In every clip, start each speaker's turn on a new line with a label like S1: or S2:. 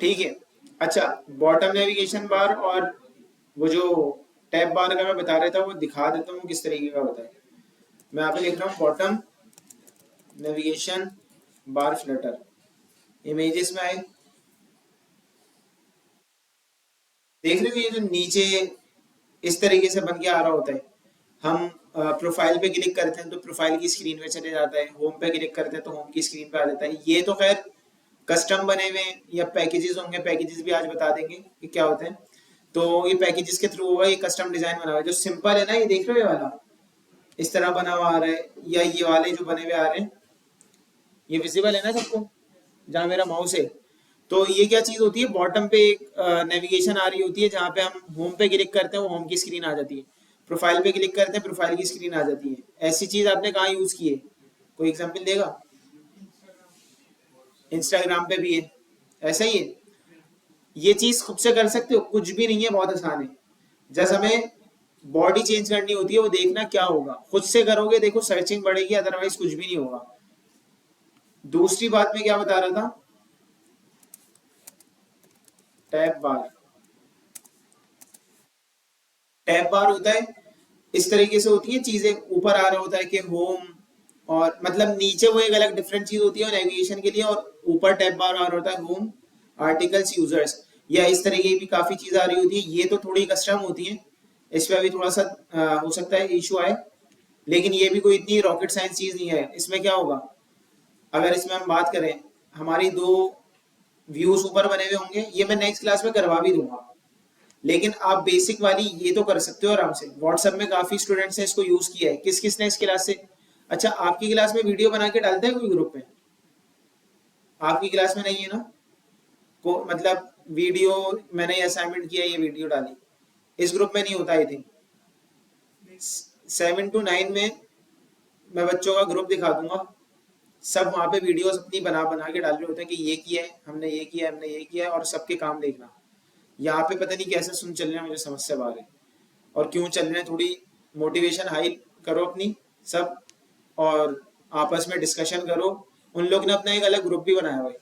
S1: ठीक है। अच्छा, बॉटम नेविगेशन बार और वो जो टैब बार का मैं बता रहा था वो दिखा देता हूँ किस तरीके का होता है। मैं यहाँ पे लिख रहा हूँ bottom navigation bar Flutter. Images में आए, देख रहे हो ये जो नीचे इस तरीके से बन के आ रहा होता है। हम प्रोफाइल पे क्लिक करते हैं तो प्रोफाइल की स्क्रीन पे चले जाता है, होम पे क्लिक करते हैं तो होम की स्क्रीन पे आ जाता है। ये तो खैर कस्टम बने हुए हैं या पैकेजेस होंगे, पैकेजेस भी आज बता देंगे कि क्या होते हैं। तो ये पैकेजेस के थ्रू होगा, ये कस्टम डिजाइन बना हुआ है। जो सिंपल है ना, ये देख रहे हो ये वाला इस तरह बना हुआ आ रहा है, या ये वाले जो बने हुए आ रहे हैं, ये विजिबल है ना सबको जहाँ मेरा माउस है। तो ये क्या चीज होती है, बॉटम पे एक नेविगेशन आ रही होती है जहाँ पे हम होम पे क्लिक करते हैं वो होम की स्क्रीन आ जाती है, प्रोफाइल पे क्लिक करते हैं प्रोफाइल की स्क्रीन आ जाती है। ऐसी चीज आपने कहाँ यूज की है, कोई एग्जांपल देगा? इंस्टाग्राम पे भी है, ऐसा ही है। ये चीज खुद से कर सकते हो, कुछ भी नहीं है, बहुत आसान है। जस्ट हमें बॉडी चेंज करनी होती है, वो देखना क्या होगा, खुद से करोगे देखो सर्चिंग बढ़ेगी, अदरवाइज कुछ भी नहीं होगा। दूसरी बात मैं क्या बता रहा था, टैब बार। टैब बार होता है इस तरीके से, होती है चीजें ऊपर आ रहा होता है कि होम, और मतलब नीचे वो एक अलग डिफरेंट चीज होती है नेविगेशन के लिए, और ऊपर टैब बार आ रहा होता है होम, आर्टिकल्स, यूजर्स, या इस तरीके की भी काफी चीज आ रही होती है। ये तो थोड़ी कस्टम होती है, इस पे अभी थोड़ा सा हो सकता है इशू आए, लेकिन ये भी कोई इतनी रॉकेट साइंस चीज नहीं है। इसमें क्या होगा, अगर इसमें हम बात करें, हमारी दो व्यूज ऊपर बने हुए होंगे, ये मैं नेक्स्ट क्लास में करवा भी दूंगा, लेकिन आप बेसिक वाली ये तो कर सकते हो आराम से। व्हाट्सएप में काफी स्टूडेंट्स ने इसको यूज किया है, किस किस ने इस क्लास से। अच्छा, आपकी क्लास में वीडियो बना के डालता है कोई ग्रुप में? आपकी क्लास में नहीं है ना? को मतलब वीडियो, मैंने असाइनमेंट किया ये वीडियो डाली, इस ग्रुप में नहीं होता आई थिंक। 7 to 9 में मैं बच्चों का ग्रुप दिखा दूंगा, सब वहाँ पे वीडियोस अपनी बना बना के डाल रहे होते हैं कि ये किया है हमने, ये किया है हमने, ये किया है, और सबके काम देखना। यहाँ पे पता नहीं कैसे सुन चल रहे हैं, मुझे समझ से बाहर है। और क्यों चल रहे हैं, थोड़ी मोटिवेशन हाई करो अपनी सब, और आपस में डिस्कशन करो। उन लोग ने अपना एक अलग ग्रुप भी बनाया हुआ है,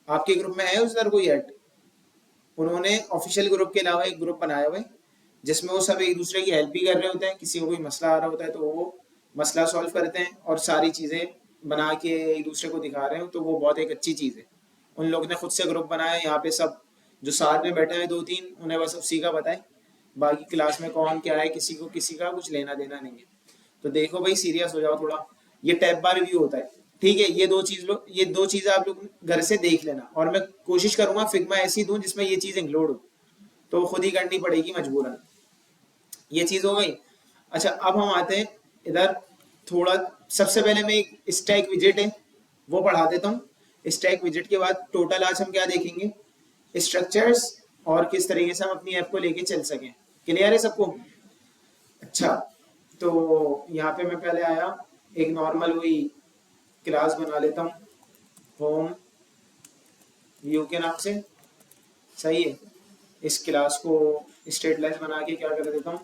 S1: आपके ग्रुप में है उस तरह कोई ऐड? उन्होंने ऑफिशियल ग्रुप के अलावा एक ग्रुप बनाया हुआ है जिसमें वो सब एक दूसरे की हेल्प भी कर रहे होते हैं, किसी को कोई मसला आ रहा होता है तो वो मसला सॉल्व करते हैं, और सारी चीज़ें बना के एक दूसरे को दिखा रहे हो, तो वो बहुत एक अच्छी चीज़ है। उन लोग ने खुद से ग्रुप बनाया है, यहाँ पे सब जो साथ में बैठे हैं दो तीन, उन्हें बस उसी का पता है, बाकी क्लास में कौन क्या है किसी को किसी का कुछ लेना देना नहीं है। तो देखो भाई, सीरियस हो जाओ थोड़ा। ये टैब बार व्यू होता है, ठीक है। ये दो चीज़ें आप लोग घर से देख लेना, और मैं कोशिश करूंगा फिग्मा ऐसी दूं जिसमें ये चीज़ इंक्लूड हो, तो खुद ही करनी पड़ेगी मजबूरन। ये चीज हो गई। अच्छा, अब हम आते हैं इधर थोड़ा। सबसे पहले मैं एक स्टैक विजेट है वो पढ़ा देता हूँ। स्टैक विजेट के बाद टोटल आज हम क्या देखेंगे, स्ट्रक्चर्स, और किस तरीके से हम अपनी ऐप को लेके चल सकें। क्लियर है सबको? अच्छा, तो यहाँ पे मैं पहले आया, एक नॉर्मल हुई क्लास बना लेता हूँ, होम व्यू के नाम से। सही है, इस क्लास को स्टेटलाइज बना के क्या कर देता हूँ,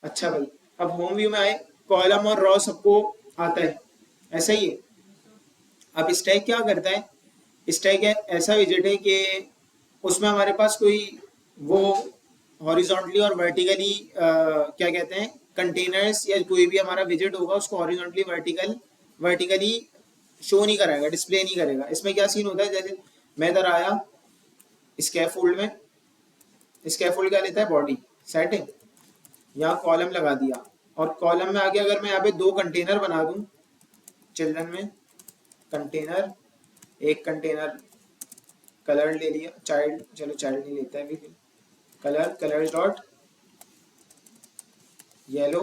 S1: अच्छा भाई। अब होम व्यू में आए, कॉलम और रॉ सबको आता है, ऐसा ही है। अब स्टैक क्या करता है, स्टैक ऐसा विजेट है कि उसमें हमारे पास कोई वो हॉरिजॉन्टली और वर्टिकली क्या कहते हैं, कंटेनर्स, या कोई भी हमारा विजेट होगा उसको हॉरिजॉन्टली वर्टिकली शो नहीं कराएगा, डिस्प्ले नहीं करेगा। इसमें क्या सीन होता है, जैसे मैं इधर आया स्कैफोल्ड में, स्कैफोल्ड क्या लेता है, बॉडी सेट है, यहाँ कॉलम लगा दिया, और कॉलम में आगे अगर मैं यहाँ पे दो कंटेनर बना दूं, चिल्ड्रन में कंटेनर, एक कंटेनर कलर ले लिया, चाइल्ड, चलो चाइल्ड नहीं लेता है अभी, colour, colour dot yellow,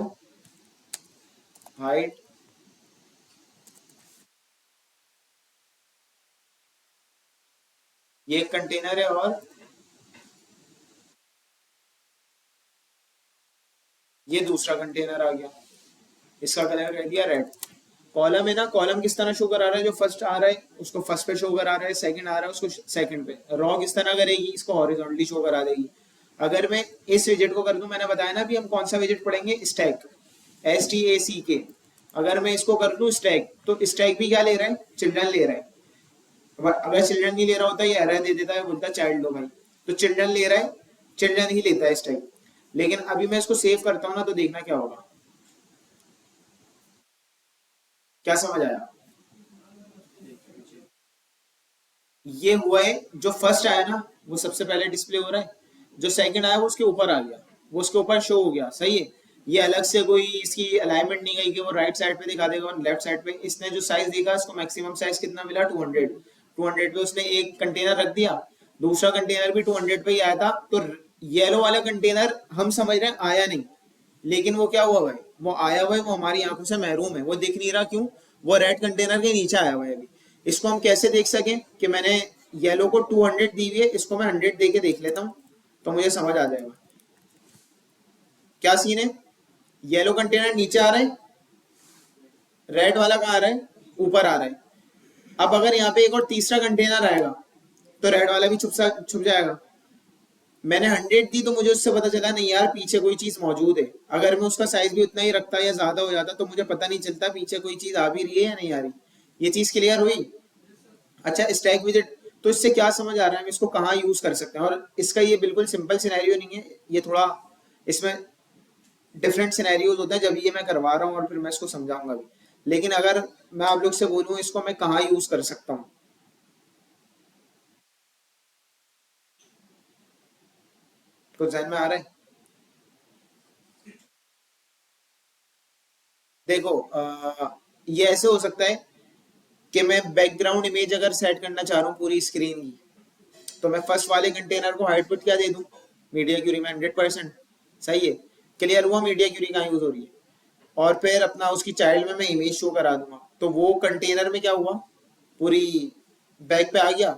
S1: height, ये एक कंटेनर है, और ये दूसरा कंटेनर आ गया, इसका कलर कर दिया रेड। कॉलम है ना, कॉलम किस तरह शो करा रहा है, जो फर्स्ट आ रहा है उसको फर्स्ट पे शो करा रहा है, सेकंड आ रहा है उसको सेकंड पे। रॉ किस तरह करेगी, इसको हॉरिजॉन्टली शो करा देगी। अगर मैं इस विजेट को कर दूं, मैंने बताया ना भी हम कौन सा विजेट पढ़ेंगे, स्टैक, STACK। अगर मैं इसको कर दूं स्टैक, तो स्टैक भी क्या ले रहा है, चिल्ड्रन ले रहा है। अगर चिल्ड्रन नहीं ले रहा होता, ये एरर दे देता है, बोलता है चाइल्ड लो भाई। तो चिल्ड्रन ले रहा है, चिल्ड्रन ही लेता है स्टैक। लेकिन अभी मैं इसको सेव करता हूँ ना, तो देखना क्या होगा। क्या समझ आया? ये हुआ है, जो फर्स्ट आया ना वो सबसे पहले डिस्प्ले हो रहा है, जो सेकंड आया वो उसके ऊपर आ गया, वो उसके ऊपर शो हो गया, सही है। ये अलग से कोई इसकी अलाइनमेंट नहीं गई कि वो राइट साइड पे दिखा देगा और लेफ्ट साइड पे। इसने जो साइज देखा, इसको मैक्सिमम साइज कितना मिला, 200। 200 पे उसने एक कंटेनर रख दिया, दूसरा कंटेनर भी 200 पे ही आया था। तो येलो वाला कंटेनर हम समझ रहे हैं आया नहीं, लेकिन वो क्या हुआ भाई, वो आया हुआ है, वो हमारी आंखों से महरूम है, वो दिख नहीं रहा। क्यों? वो रेड कंटेनर के नीचे आया हुआ है अभी। इसको हम कैसे देख सकें कि मैंने येलो को 200 दी हुई है, इसको मैं 100 दे के देख लेता हूँ, तो मुझे समझ आ जाएगा क्या सीन है। येलो कंटेनर नीचे आ रहा है, रेड वाला कहाँ आ रहा है, ऊपर आ रहा है। अब अगर यहाँ पे एक और तीसरा कंटेनर आएगा, तो रेड वाला भी छुप जाएगा। मैंने 100 दी, तो मुझे उससे पता चला नहीं यार पीछे कोई चीज मौजूद है। अगर मैं उसका साइज भी उतना ही रखता या ज्यादा हो जाता, तो मुझे पता नहीं चलता पीछे कोई चीज आ भी रही है या नहीं आ रही। ये चीज क्लियर हुई? अच्छा, स्टैक विजेट, तो इससे क्या समझ आ रहा है हम इसको कहाँ यूज कर सकते हैं। और इसका ये बिल्कुल सिंपल सिनेरियो नहीं है, ये थोड़ा इसमें डिफरेंट सिनेरियोज होते हैं, जब ये मैं करवा रहा हूँ और फिर मैं इसको समझाऊंगा भी। लेकिन अगर मैं आप लोग से बोलूँ इसको मैं कहाँ यूज कर सकता हूँ, तो जहन में आ रहा है? देखो ये ऐसे हो सकता है कि मैं बैकग्राउंड इमेज अगर सेट करना चाह रहा हूँ पूरी स्क्रीन की, तो मैं फर्स्ट वाले कंटेनर को हाइट विड्थ क्या दे दूं, मीडिया क्यूरी में 100%। सही है, क्लियर हुआ मीडिया क्यूरी कहाँ यूज हो रही है। और फिर अपना उसकी चाइल्ड में मैं इमेज शो करा दूंगा, तो वो कंटेनर में क्या हुआ, पूरी बैक पे आ गया।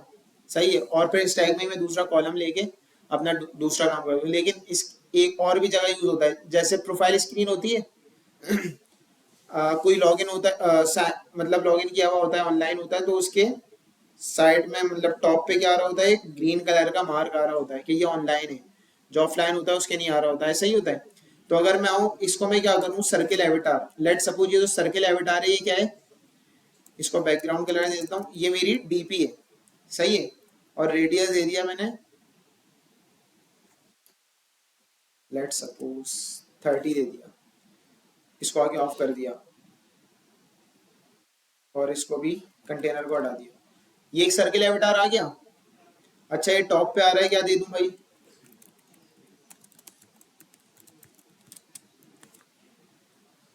S1: सही है, और फिर स्टैक में मैं दूसरा कॉलम लेके अपना दूसरा काम करूँगा। लेकिन इस एक और भी जगह यूज होता है, जैसे प्रोफाइल स्क्रीन होती है, कोई लॉगिन होता है, मतलब लॉगिन किया हुआ होता है, ऑनलाइन होता है, तो उसके साइड में मतलब टॉप पे क्या आ रहा होता है, एक ग्रीन कलर का मार्क आ रहा होता है कि ये ऑनलाइन है। जो ऑफलाइन होता है उसके नहीं आ रहा होता है, सही होता है। तो अगर मैं आऊँ इसको, मैं क्या करूँ, सर्किल एविटार, लेट सपोज ये जो सर्किल एविटार है ये क्या है, इसको बैकग्राउंड कलर दे देता हूँ, ये मेरी DP है, सही है। और रेडियस दे दिया मैंने, लेट सपोज 30 दे दिया, इसको आगे ऑफ कर दिया, और इसको भी कंटेनर को हटा दिया। ये एक सर्किल एविटार आ गया। अच्छा, ये टॉप पे आ रहा है, क्या दे दूं भाई,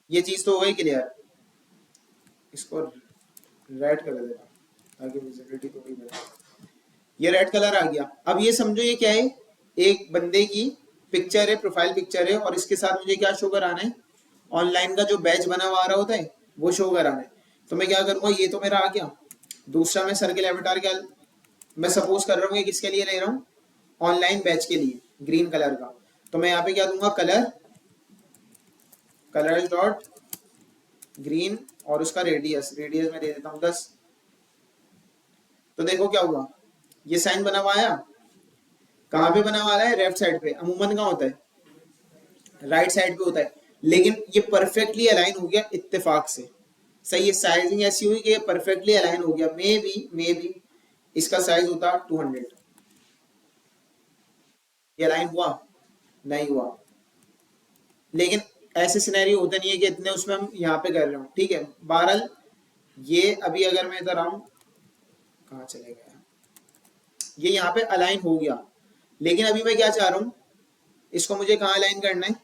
S1: ये चीज तो हो गई क्लियर। इसको रेड कलर देना ताकि विजिबिलिटी थोड़ी बढ़े। ये रेड कलर आ गया। अब ये समझो ये क्या है, एक बंदे की पिक्चर है, प्रोफाइल पिक्चर है, और इसके साथ मुझे क्या शो कराना है, ऑनलाइन का जो बैच बना हुआ आ रहा होता है वो शो कराना है। तो मैं क्या करूंगा, ये तो मेरा आ गया। दूसरा मैं सर्किल एविटार क्या, मैं सपोज कर रहा हूँ कि किसके लिए ले रहा हूँ, ऑनलाइन बैच के लिए, ग्रीन कलर का। तो मैं यहाँ पे क्या दूंगा, कलर, कलर डॉट ग्रीन, और उसका रेडियस, रेडियस में दे देता हूँ 10। तो देखो क्या हुआ, ये साइन बना हुआ आया। कहाँ पे बना हुआ है, लेफ्ट साइड पे। अमूमन कहाँ होता है, राइट साइड पे होता है। लेकिन ये परफेक्टली अलाइन हो गया इत्तेफाक से। सही है, साइजिंग ऐसी हुई कि ये परफेक्टली अलाइन हो गया। मे बी इसका साइज होता 200। ये अलाइन हुआ, नहीं हुआ। लेकिन ऐसे सिनेरियो होते नहीं है कि इतने उसमें हम यहाँ पे कर रहे हो, ठीक है। बहरहाल ये अभी अगर मैं इधर आऊं, कहाँ चले गया, ये यहाँ पे अलाइन हो गया। लेकिन अभी मैं क्या चाह रहा हूँ, इसको मुझे कहाँ अलाइन करना है,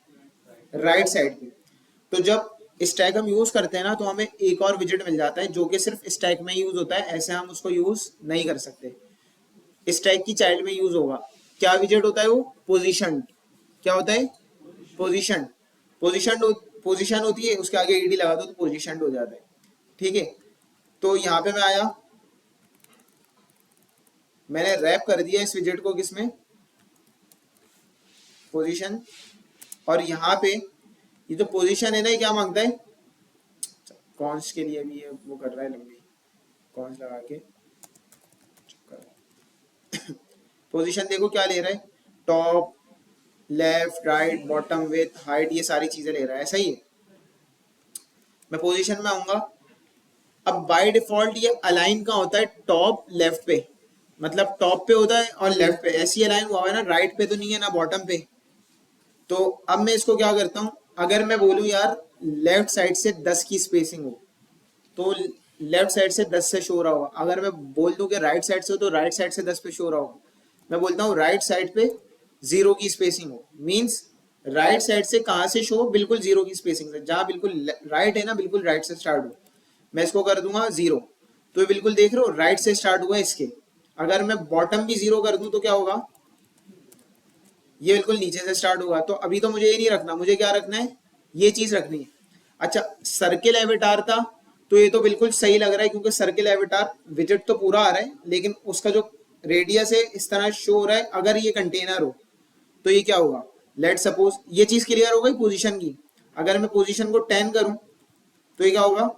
S1: राइट साइड पे। तो जब स्टैक हम यूज करते हैं ना, तो हमें एक और विजेट मिल जाता है जो कि सिर्फ स्टैक में यूज होता है, ऐसे हम उसको यूज नहीं कर सकते। स्टैक की चाइल्ड में यूज होगा। क्या विजेट होता है वो, पोजीशन। क्या होता है, पोजीशन। पोजीशन, पोजीशन होती है, उसके आगे ईडी लगा दो तो पोजीशन हो जाता है, ठीक है। तो यहाँ पे मैं आया, मैंने रैप कर दिया इस विजेट को किसमें, पोजीशन। और यहाँ पे ये जो पोजीशन है ना, ये क्या मांगता है, कॉन्स के लिए भी ये वो कर रहा है लंबी, कॉन्स लगा के। पोजीशन देखो क्या ले रहा है, top, left, right, bottom, with, height, ये सारी चीजें ले रहा है, ऐसा ही है। मैं पोजीशन में आऊंगा। अब बाय डिफॉल्ट ये अलाइन का होता है टॉप लेफ्ट पे, मतलब टॉप पे होता है और लेफ्ट पे, ऐसी अलाइन हुआ है ना, राइट पे तो नहीं है ना बॉटम पे। तो अब मैं इसको क्या करता हूँ, अगर मैं बोलूँ यार लेफ्ट साइड से 10 की स्पेसिंग हो, तो लेफ्ट साइड से 10 से शो रहा होगा। अगर मैं बोल दूं कि राइट साइड से हो, तो राइट साइड से 10 पे शो रहा होगा। मैं बोलता हूँ राइट साइड पे 0 की स्पेसिंग हो, मींस राइट साइड से कहाँ से शो, बिल्कुल 0 की स्पेसिंग से, जहाँ बिल्कुल राइट है ना, बिल्कुल राइट से स्टार्ट हो। मैं इसको कर दूंगा 0, तो ये बिल्कुल देख रहे हो राइट से स्टार्ट हुआ इसके। अगर मैं बॉटम भी 0 कर दूं तो क्या होगा, ये बिल्कुल नीचे से स्टार्ट होगा। तो अभी तो मुझे ये नहीं रखना, मुझे क्या रखना है, ये चीज रखनी है। अच्छा, सर्किल एविटार था, तो ये तो बिल्कुल सही लग रहा है, क्योंकि सर्किल एविटार विजिट तो पूरा आ रहा है, लेकिन उसका जो रेडियस है इस तरह शो हो रहा है। अगर ये कंटेनर हो तो ये क्या होगा, लेट सपोज ये चीज क्लियर हो गई पोजीशन की। अगर मैं पोजीशन को 10 करूं तो ये क्या होगा,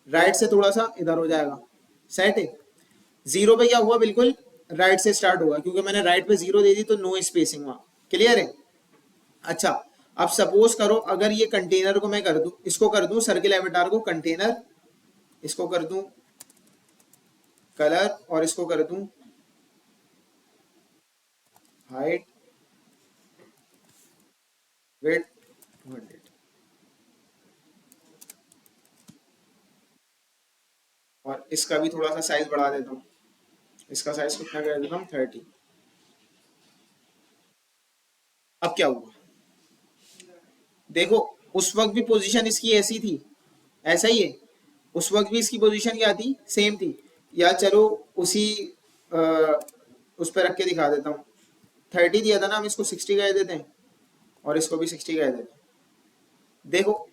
S1: राइट से थोड़ा सा इधर हो जाएगा, सेट है। 0 पे क्या हुआ, बिल्कुल राइट से स्टार्ट होगा, क्योंकि मैंने राइट पे 0 दे दी, तो नो स्पेसिंग वहां, क्लियर है। अच्छा, अब सपोज करो अगर ये कंटेनर को मैं कर दूं, इसको कर दूं सर्किल एविटार को कंटेनर, इसको कर दूं कलर, और इसको कर दूं हाइट, वेट 200, और इसका भी थोड़ा सा साइज बढ़ा देता हूँ। इसका साइज कितना कर देता हूँ, 30। अब क्या हुआ, देखो उस वक्त भी पोजीशन इसकी ऐसी थी, ऐसा ही है। उस वक्त भी इसकी पोजीशन क्या थी, सेम थी। या चलो उसी आ, उस पर रख के दिखा देता हूँ। 30 दिया था ना, हम इसको 60 कह देते हैं, और इसको भी 60 कह देते हैं। देखो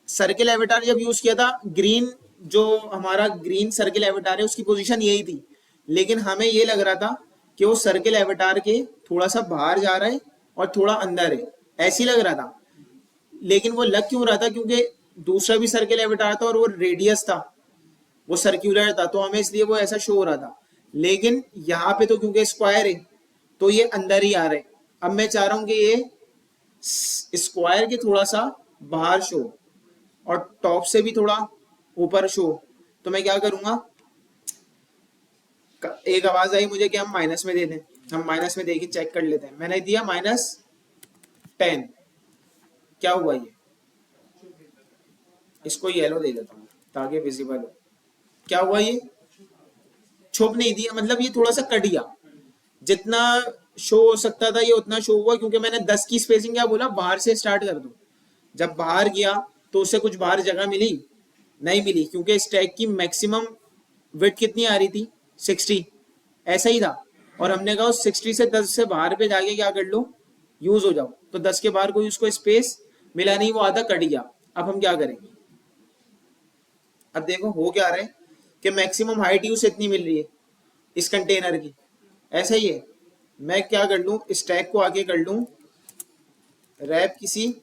S1: सर्किल एविटार जब यूज किया था, ग्रीन जो हमारा ग्रीन सर्किल एविटार है उसकी पोजीशन यही थी, लेकिन हमें ये लग रहा था कि वो सर्किल एविटार के थोड़ा सा बाहर जा रहा है और थोड़ा अंदर है, ऐसी लग रहा था। लेकिन वो लग क्यों रहा था, क्योंकि दूसरा भी सर्किल एविटार था और वो रेडियस था, वो सर्क्यूलर था, तो हमें इसलिए वो ऐसा शो हो रहा था। लेकिन यहाँ पे तो क्योंकि स्क्वायर है, तो ये अंदर ही आ रहे। अब मैं चाह रहा हूँ कि ये स्क्वायर के थोड़ा सा बाहर शो और टॉप से भी थोड़ा ऊपर शो। तो मैं क्या करूंगा, एक आवाज आई मुझे कि हम माइनस में दे दें। हम माइनस में दे के चेक कर लेते हैं। मैंने दिया -10, क्या हुआ ये, इसको येलो दे देता हूँ ताकि विजिबल हो। क्या हुआ, ये छुप नहीं दिया, मतलब ये थोड़ा सा कट गया। जितना शो हो सकता था ये उतना शो हुआ, क्योंकि मैंने 10 की स्पेसिंग क्या बोला, बाहर से स्टार्ट कर दो। जब बाहर गया तो उससे कुछ बाहर जगह मिली, नहीं मिली, क्योंकि स्टैक की मैक्सिमम विड्थ कितनी आ रही थी, 60, ऐसा ही था। और हमने कहा 60 से 10 से बाहर पे जाके क्या कर लो, यूज हो जाओ। तो 10 के बाहर कोई उसको स्पेस मिला नहीं, वो आधा कट गया। अब हम क्या करेंगे, अब देखो हो क्या रहा है कि मैक्सिमम हाइट यूज इतनी मिल रही है इस कंटेनर की, ऐसा ही है। मैं क्या कर लूं, स्टैक को आगे कर लूं रैप किसी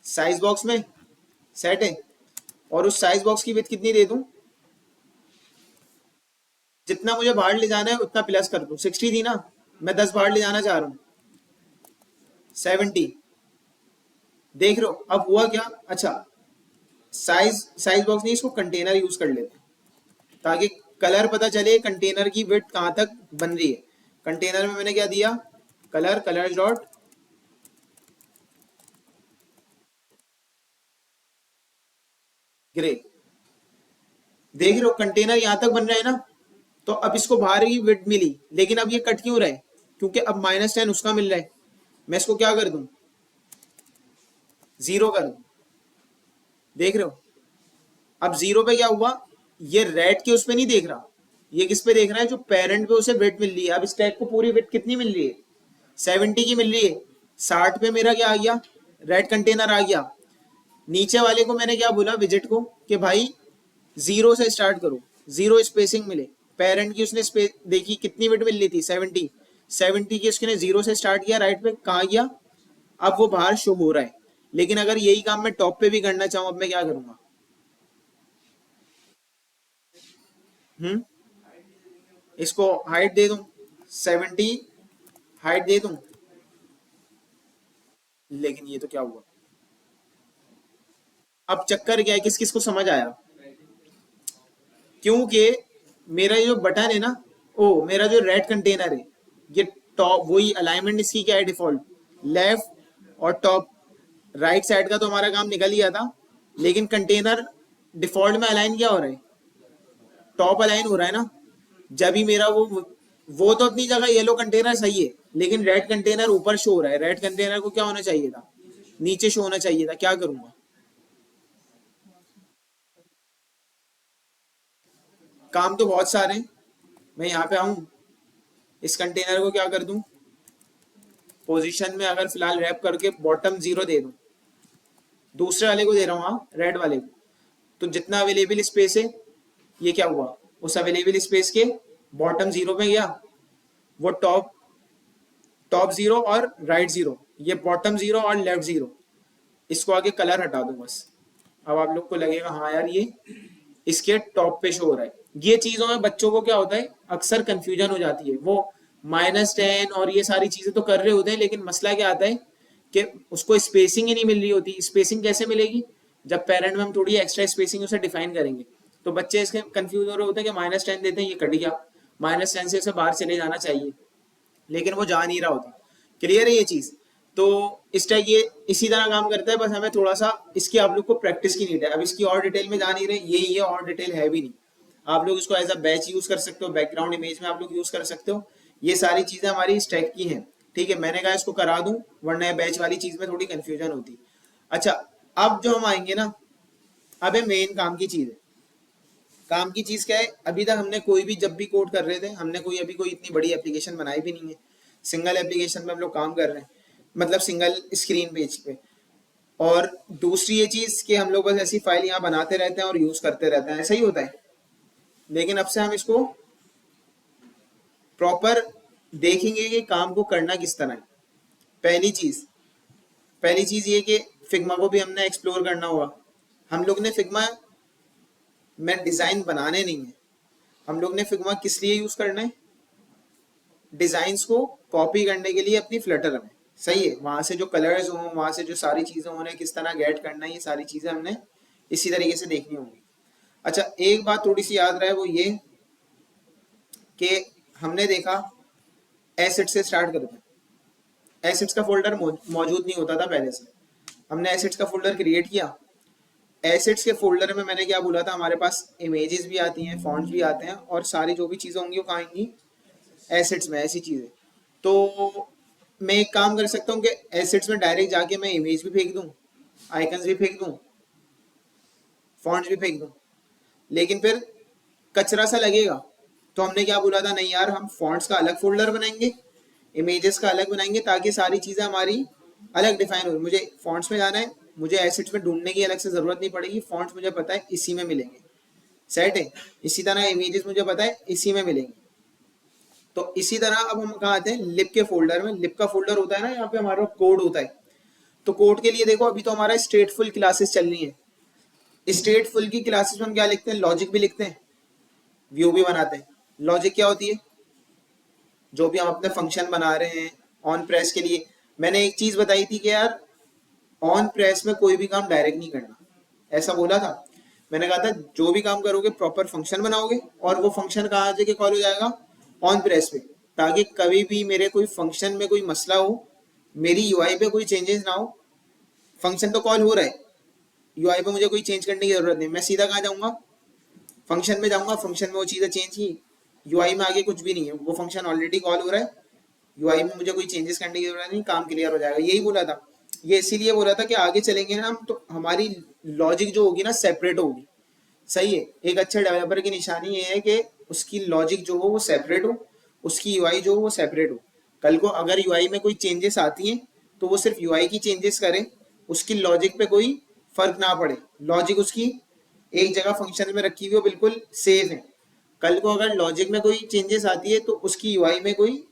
S1: साइज बॉक्स में, सेट है। और उस साइज बॉक्स की विड्थ कितनी दे दूं, जितना मुझे बाहर ले जाना है उतना प्लस कर दूं। 60 थी ना, मैं 10 बाहर ले जाना चाह रहा हूँ, 70। देख रहे हो अब हुआ क्या। अच्छा, साइज साइज बॉक्स नहीं, इसको कंटेनर यूज कर लेते हैं ताकि कलर पता चले कंटेनर की विड्थ कहाँ तक बन रही है। कंटेनर में मैंने क्या दिया, कलर, कलर डॉट ग्रे। देख रहे हो कंटेनर यहां तक बन रहा है ना। तो अब इसको बाहर ही विड्थ मिली, लेकिन अब ये कट क्यों रहा है, क्योंकि अब -10 उसका मिल रहा है। मैं इसको क्या कर दूं, 0 कर दूं। देख रहे हो अब 0 पे क्या हुआ, ये रेड के उस पे नहीं देख रहा, ये किस पे देख रहा है, जो पेरेंट पे उसे विड्थ मिल रही है। अब स्टैक को पूरी विड्थ कितनी मिल रही है, 70 की मिल रही है। 60 पे मेरा क्या आ गया, रेड कंटेनर आ गया। नीचे वाले को मैंने क्या बोला, विजिट को, कि भाई 0 से स्टार्ट करो, 0 स्पेसिंग मिले। पेरेंट की उसने स्पेस देखी कितनी विड्थ मिल रही थी, 70। 70 की उसने 0 से स्टार्ट किया, राइट पे कहाँ गया, अब वो बाहर शो हो रहा है। लेकिन अगर यही काम मैं टॉप पे भी करना चाहूँ, अब मैं क्या करूंगा, इसको हाइट दे दूं 70, हाइट दे दूं। लेकिन ये तो क्या हुआ? अब चक्कर क्या है, किस किस को समझ आया? क्योंकि मेरा ये जो बटन है ना, ओ मेरा जो रेड कंटेनर है, ये टॉप, वही अलाइनमेंट इसकी क्या है डिफॉल्ट, लेफ्ट और टॉप। राइट साइड का तो हमारा काम निकल गया था, लेकिन कंटेनर डिफॉल्ट में अलाइन क्या हो रहा है? टॉप अलाइन हो रहा है ना। जब ही मेरा वो तो अपनी जगह येलो कंटेनर सही है, लेकिन रेड कंटेनर ऊपर शो हो रहा है। रेड कंटेनर को क्या होना चाहिए था? नीचे शो होना चाहिए था। क्या करूंगा? काम तो बहुत सारे हैं। मैं यहाँ पे आऊं, इस कंटेनर को क्या कर दूं, पोजीशन में अगर फिलहाल रैप करके बॉटम 0 दे दूं, दूसरे वाले को दे रहा हूँ, हाँ रेड वाले को, तो जितना अवेलेबल स्पेस है, ये क्या हुआ, उस अवेलेबल स्पेस के बॉटम 0 में गया, वो टॉप, टॉप 0 और राइट 0, ये बॉटम 0 और लेफ्ट 0। इसको आगे कलर हटा दूं बस। अब आप लोग को लगेगा हाँ यार ये इसके टॉप पे शो हो रहा है। ये चीजों में बच्चों को क्या होता है, अक्सर कंफ्यूजन हो जाती है। वो -10 और ये सारी चीजें तो कर रहे होते हैं, लेकिन मसला क्या आता है कि उसको स्पेसिंग ही नहीं मिल रही होती। स्पेसिंग कैसे मिलेगी? जब पेरेंट में हम थोड़ी एक्स्ट्रा स्पेसिंग उसे डिफाइन करेंगे। तो बच्चे इसके कंफ्यूज हो रहे होते हैं कि -10 देते हैं, ये कट गया, -10 से उसे बाहर चले जाना चाहिए, लेकिन वो जा नहीं रहा होता। क्लियर है ये चीज? तो इस टाइप ये इसी तरह काम करता है, बस हमें थोड़ा सा इसकी आप लोग को प्रैक्टिस की नीड है। अब इसकी और डिटेल में जा नहीं रहे, यही है, और डिटेल है भी नहीं। आप लोग इसको एज अ बैच यूज कर सकते हो, बैकग्राउंड इमेज में आप लोग यूज कर सकते हो। ये सारी चीजें हमारी इस टाइप की हैं। ठीक है, मैंने कहा इसको करा दूं, वरना बैच वाली चीज में थोड़ी कंफ्यूजन होती। अच्छा, अब जो हम आएंगे ना, अब है मेन काम की चीज है। काम की चीज क्या है? अभी तक हमने कोई भी, जब भी कोड कर रहे थे, हमने कोई अभी कोई इतनी बड़ी एप्लीकेशन बनाई भी नहीं है। सिंगल एप्लीकेशन पे हम लोग काम कर रहे हैं, मतलब सिंगल स्क्रीन पेज पे। और दूसरी ये चीज कि हम लोग बस ऐसी फाइल यहाँ बनाते रहते हैं और यूज करते रहते हैं, ऐसा ही होता है। लेकिन अब से हम इसको प्रॉपर देखेंगे कि काम को करना किस तरह है। पहली चीज पहली चीज ये कि फिग्मा को भी हमने एक्सप्लोर करना होगा। हम लोग ने फिग्मा में डिजाइन बनाने नहीं है, हम लोग ने फिग्मा किस लिए यूज करना है? डिजाइन्स को कॉपी करने के लिए अपनी फ्लटर में। सही है, वहां से जो कलर्स हों, वहां से जो सारी चीजें हों, उन्हें किस तरह गेट करना है, ये सारी चीजें हमने इसी तरीके से देखनी होंगी। अच्छा, एक बात थोड़ी सी याद रहे, वो ये कि हमने देखा एसेट से स्टार्ट करते हैं। एसेट्स का फोल्डर मौजूद नहीं होता था पहले से। हमने एसेट्स का फोल्डर क्रिएट किया। एसेट्स के फोल्डर में मैंने क्या बोला था, हमारे पास इमेजेस भी आती हैं, फॉन्ट्स भी आते हैं, और सारी जो भी चीजें होंगी वो कहाँ आएंगी? एसेट्स में। ऐसी चीजें तो मैं एक काम कर सकता हूँ कि एसेट्स में डायरेक्ट जाके मैं इमेज भी फेंक दूँ, आइकन्स भी फेंक दूँ, फॉन्ट्स भी फेंक दूँ, लेकिन फिर कचरा सा लगेगा। तो हमने क्या बोला था, नहीं यार हम फॉन्ट्स का अलग फोल्डर बनाएंगे, इमेजेस का अलग बनाएंगे, ताकि सारी चीज़ें हमारी अलग डिफाइन हो। मुझे फॉन्ट्स में जाना है, मुझे एसेट्स में ढूंढने की अलग से ज़रूरत नहीं पड़ेगी। फॉन्ट्स मुझे पता है इसी में मिलेंगे, सेट है। इसी तरह इमेजेस मुझे पता है इसी में मिलेंगे। तो इसी तरह अब हम कहाँ आते हैं, लिप के फोल्डर में। लिप का फोल्डर होता है ना, यहाँ पे हमारा कोड होता है। तो कोड के लिए देखो, अभी तो हमारा स्टेटफुल क्लासेस चल रही है। स्टेटफुल की क्लासेस में हम क्या लिखते हैं? लॉजिक भी लिखते हैं, व्यू भी बनाते हैं। लॉजिक क्या होती है? जो भी हम अपने फंक्शन बना रहे हैं ऑन प्रेस के लिए। मैंने एक चीज बताई थी कि यार ऑन प्रेस में कोई भी काम डायरेक्ट नहीं करना, ऐसा बोला था। मैंने कहा था जो भी काम करोगे प्रॉपर फंक्शन बनाओगे, और वो फंक्शन कहाँ जाके कॉल हो जाएगा? ऑन प्रेस पे। ताकि कभी भी मेरे कोई फंक्शन में कोई मसला हो, मेरी यूआई पे कोई चेंजेस ना हो। फंक्शन तो कॉल हो रहा है, यूआई पे मुझे कोई चेंज करने की जरूरत नहीं। मैं सीधा कहाँ जाऊंगा? फंक्शन में जाऊंगा, फंक्शन में वो चीज़ें चेंज की। यूआई में आगे कुछ भी नहीं है, वो फंक्शन ऑलरेडी कॉल हो रहा है, यूआई में मुझे कोई चेंजेस करने की जरूरत नहीं, काम क्लियर हो जाएगा। यही बोला था। ये इसीलिए बोला था कि आगे चलेंगे ना हम, तो हमारी लॉजिक जो होगी ना सेपरेट होगी। सही है, एक अच्छे डेवलपर की निशानी ये है कि उसकी लॉजिक जो हो वो सेपरेट हो, उसकी यूआई जो हो वो सेपरेट हो। कल को अगर यूआई में कोई चेंजेस आती हैं, तो वो सिर्फ यूआई की चेंजेस करे, उसकी लॉजिक पे कोई फर्क ना पड़े। लॉजिक उसकी एक जगह फंक्शन में रखी हुई हो, बिल्कुल सेफ है। कल को अगर लॉजिक में कोई चेंजेस आती है, तो उसकी यूआई में कोई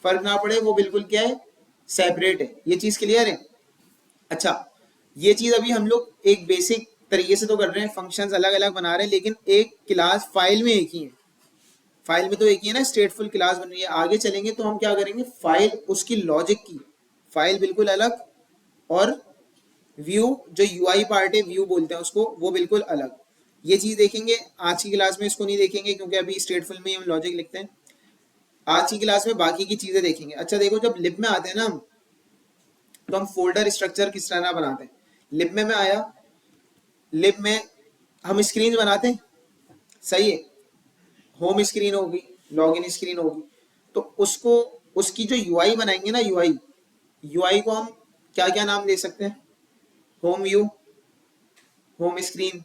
S1: फर्क ना पड़े, वो बिल्कुल क्या है? सेपरेट है। ये चीज क्लियर है? अच्छा, ये चीज अभी हम लोग एक बेसिक तरीके से तो कर रहे हैं, फंक्शंस अलग अलग बना रहे हैं, लेकिन एक क्लास फाइल में एक ही है। फाइल में तो एक ही है ना, स्टेटफुल क्लास बन रही है। आगे चलेंगे तो हम क्या करेंगे, फाइल उसकी लॉजिक की फाइल बिल्कुल अलग, और व्यू जो यूआई पार्ट है, व्यू बोलते हैं उसको, वो बिल्कुल अलग। ये चीज देखेंगे आज की क्लास में, इसको नहीं देखेंगे क्योंकि अभी स्टेटफुल में ही हम लॉजिक लिखते हैं। आज की क्लास में बाकी की चीजें देखेंगे। अच्छा देखो, जब लिब में आते हैं ना हम, तो हम फोल्डर स्ट्रक्चर किस तरह बनाते हैं। लिब में मैं आया, लिब में हम स्क्रीन बनाते हैं, सही है। होम स्क्रीन होगी, लॉगिन स्क्रीन होगी, तो उसको, उसकी जो यूआई बनाएंगे ना, यूआई, यूआई को हम क्या क्या नाम दे सकते हैं, होम व्यू, होम स्क्रीन,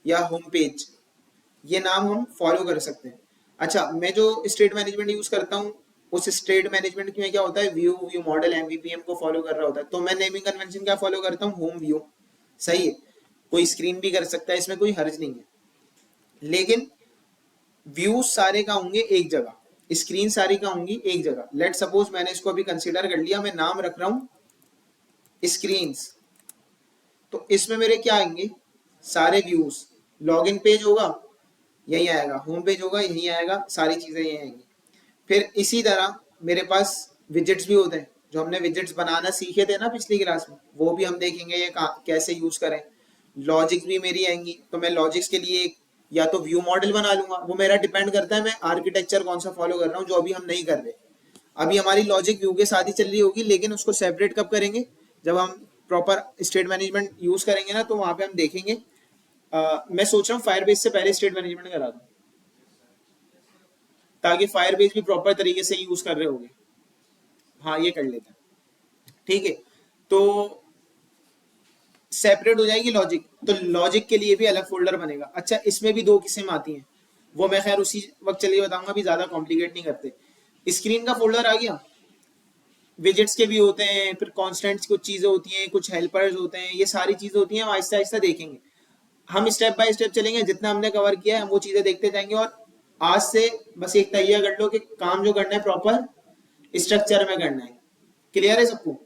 S1: या होम पेज, ये नाम हम फॉलो कर सकते हैं। अच्छा, मैं जो स्टेट मैनेजमेंट यूज करता हूँ, उस स्टेट मैनेजमेंट में क्या होता है, व्यू, व्यू मॉडल, एमवीपीएम को फॉलो कर रहा होता है। तो मैं नेमिंग कन्वेंशन क्या फॉलो करता हूँ, होम व्यू, सही है। कोई स्क्रीन भी कर सकता है, इसमें कोई हर्ज नहीं है। लेकिन व्यूज सारे का होंगे एक जगह, स्क्रीन सारी का होंगी एक जगह। लेट सपोज मैंने इसको अभी कंसीडर कर लिया, मैं नाम रख रहा हूं स्क्रीन्स, तो इसमें मेरे क्या आएंगे, सारे व्यूज। लॉगिन पेज होगा, यही आएगा, होम पेज होगा, यही आएगा, सारी चीजें यही आएंगी। फिर इसी तरह मेरे पास विजेट्स भी होते हैं, जो हमने विजेट्स बनाना सीखे थे ना पिछली क्लास में, वो भी हम देखेंगे ये कैसे यूज करें। लॉजिक्स भी मेरी आएंगी, तो मैं लॉजिक्स के लिए या तो व्यू मॉडल बना लूंगा, वो मेरा डिपेंड करता है मैं आर्किटेक्चर कौन सा फॉलो कर रहा हूँ, जो अभी हम नहीं कर रहे। अभी हमारी लॉजिक व्यू के साथ ही चल रही होगी, लेकिन उसको सेपरेट कब करेंगे, जब हम प्रॉपर स्टेट मैनेजमेंट यूज करेंगे ना, तो वहां पे हम देखेंगे। मैं सोच रहा हूँ फायर बेस से पहले स्टेट मैनेजमेंट करा दूं, ताकि फायर बेस भी प्रॉपर तरीके से यूज कर रहे होंगे। हाँ, ये कर लेते हैं, ठीक है। तो सेपरेट हो जाएगी लॉजिक, तो लॉजिक के लिए भी अलग फोल्डर बनेगा। अच्छा, इसमें भी दो किस्म आती हैं, वो मैं खैर उसी वक्त चलिए बताऊंगा, अभी ज्यादा कॉम्प्लिकेट नहीं करते। स्क्रीन का फोल्डर आ गया, विजेट्स के भी होते हैं, फिर कॉन्स्टेंट्स कुछ चीजें होती हैं, कुछ हेल्पर्स होते हैं, ये सारी चीजें होती हैं, हम आहिस्ता आहिस्ता देखेंगे। हम स्टेप बाय स्टेप चलेंगे, जितना हमने कवर किया है हम वो चीजें देखते जाएंगे। और आज से बस एक तैयार कर लो कि काम जो करना है प्रॉपर स्ट्रक्चर में करना है। क्लियर है सबको?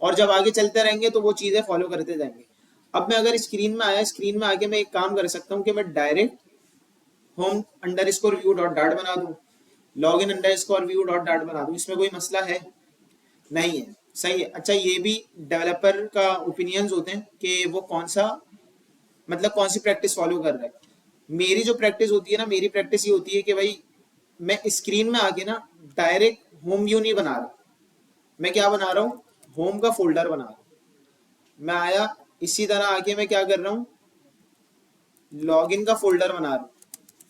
S1: और जब आगे चलते रहेंगे तो वो चीजें फॉलो करते जाएंगे। अब मैं अगर स्क्रीन में आया, स्क्रीन में आके मैं एक काम कर सकता हूँ कि मैं direct home under score view dot dot बना दूं, log in under score view dot dot बना दूं, इसमें कोई मसला है? नहीं है, सही है। अच्छा, ये भी डेवलपर का ओपिनियंस होते हैं कि वो कौन सा, मतलब कौन सी प्रैक्टिस फॉलो कर रहा है। मेरी जो प्रैक्टिस होती है ना, मेरी प्रैक्टिस ये होती है कि भाई मैं स्क्रीन में आके ना डायरेक्ट होम व्यू नहीं बना रहा, मैं क्या बना रहा हूँ, होम का फोल्डर बना रहा हूँ। मैं आया, इसी तरह आके मैं क्या कर रहा हूँ, लॉगिन का फोल्डर बना रहा हूँ।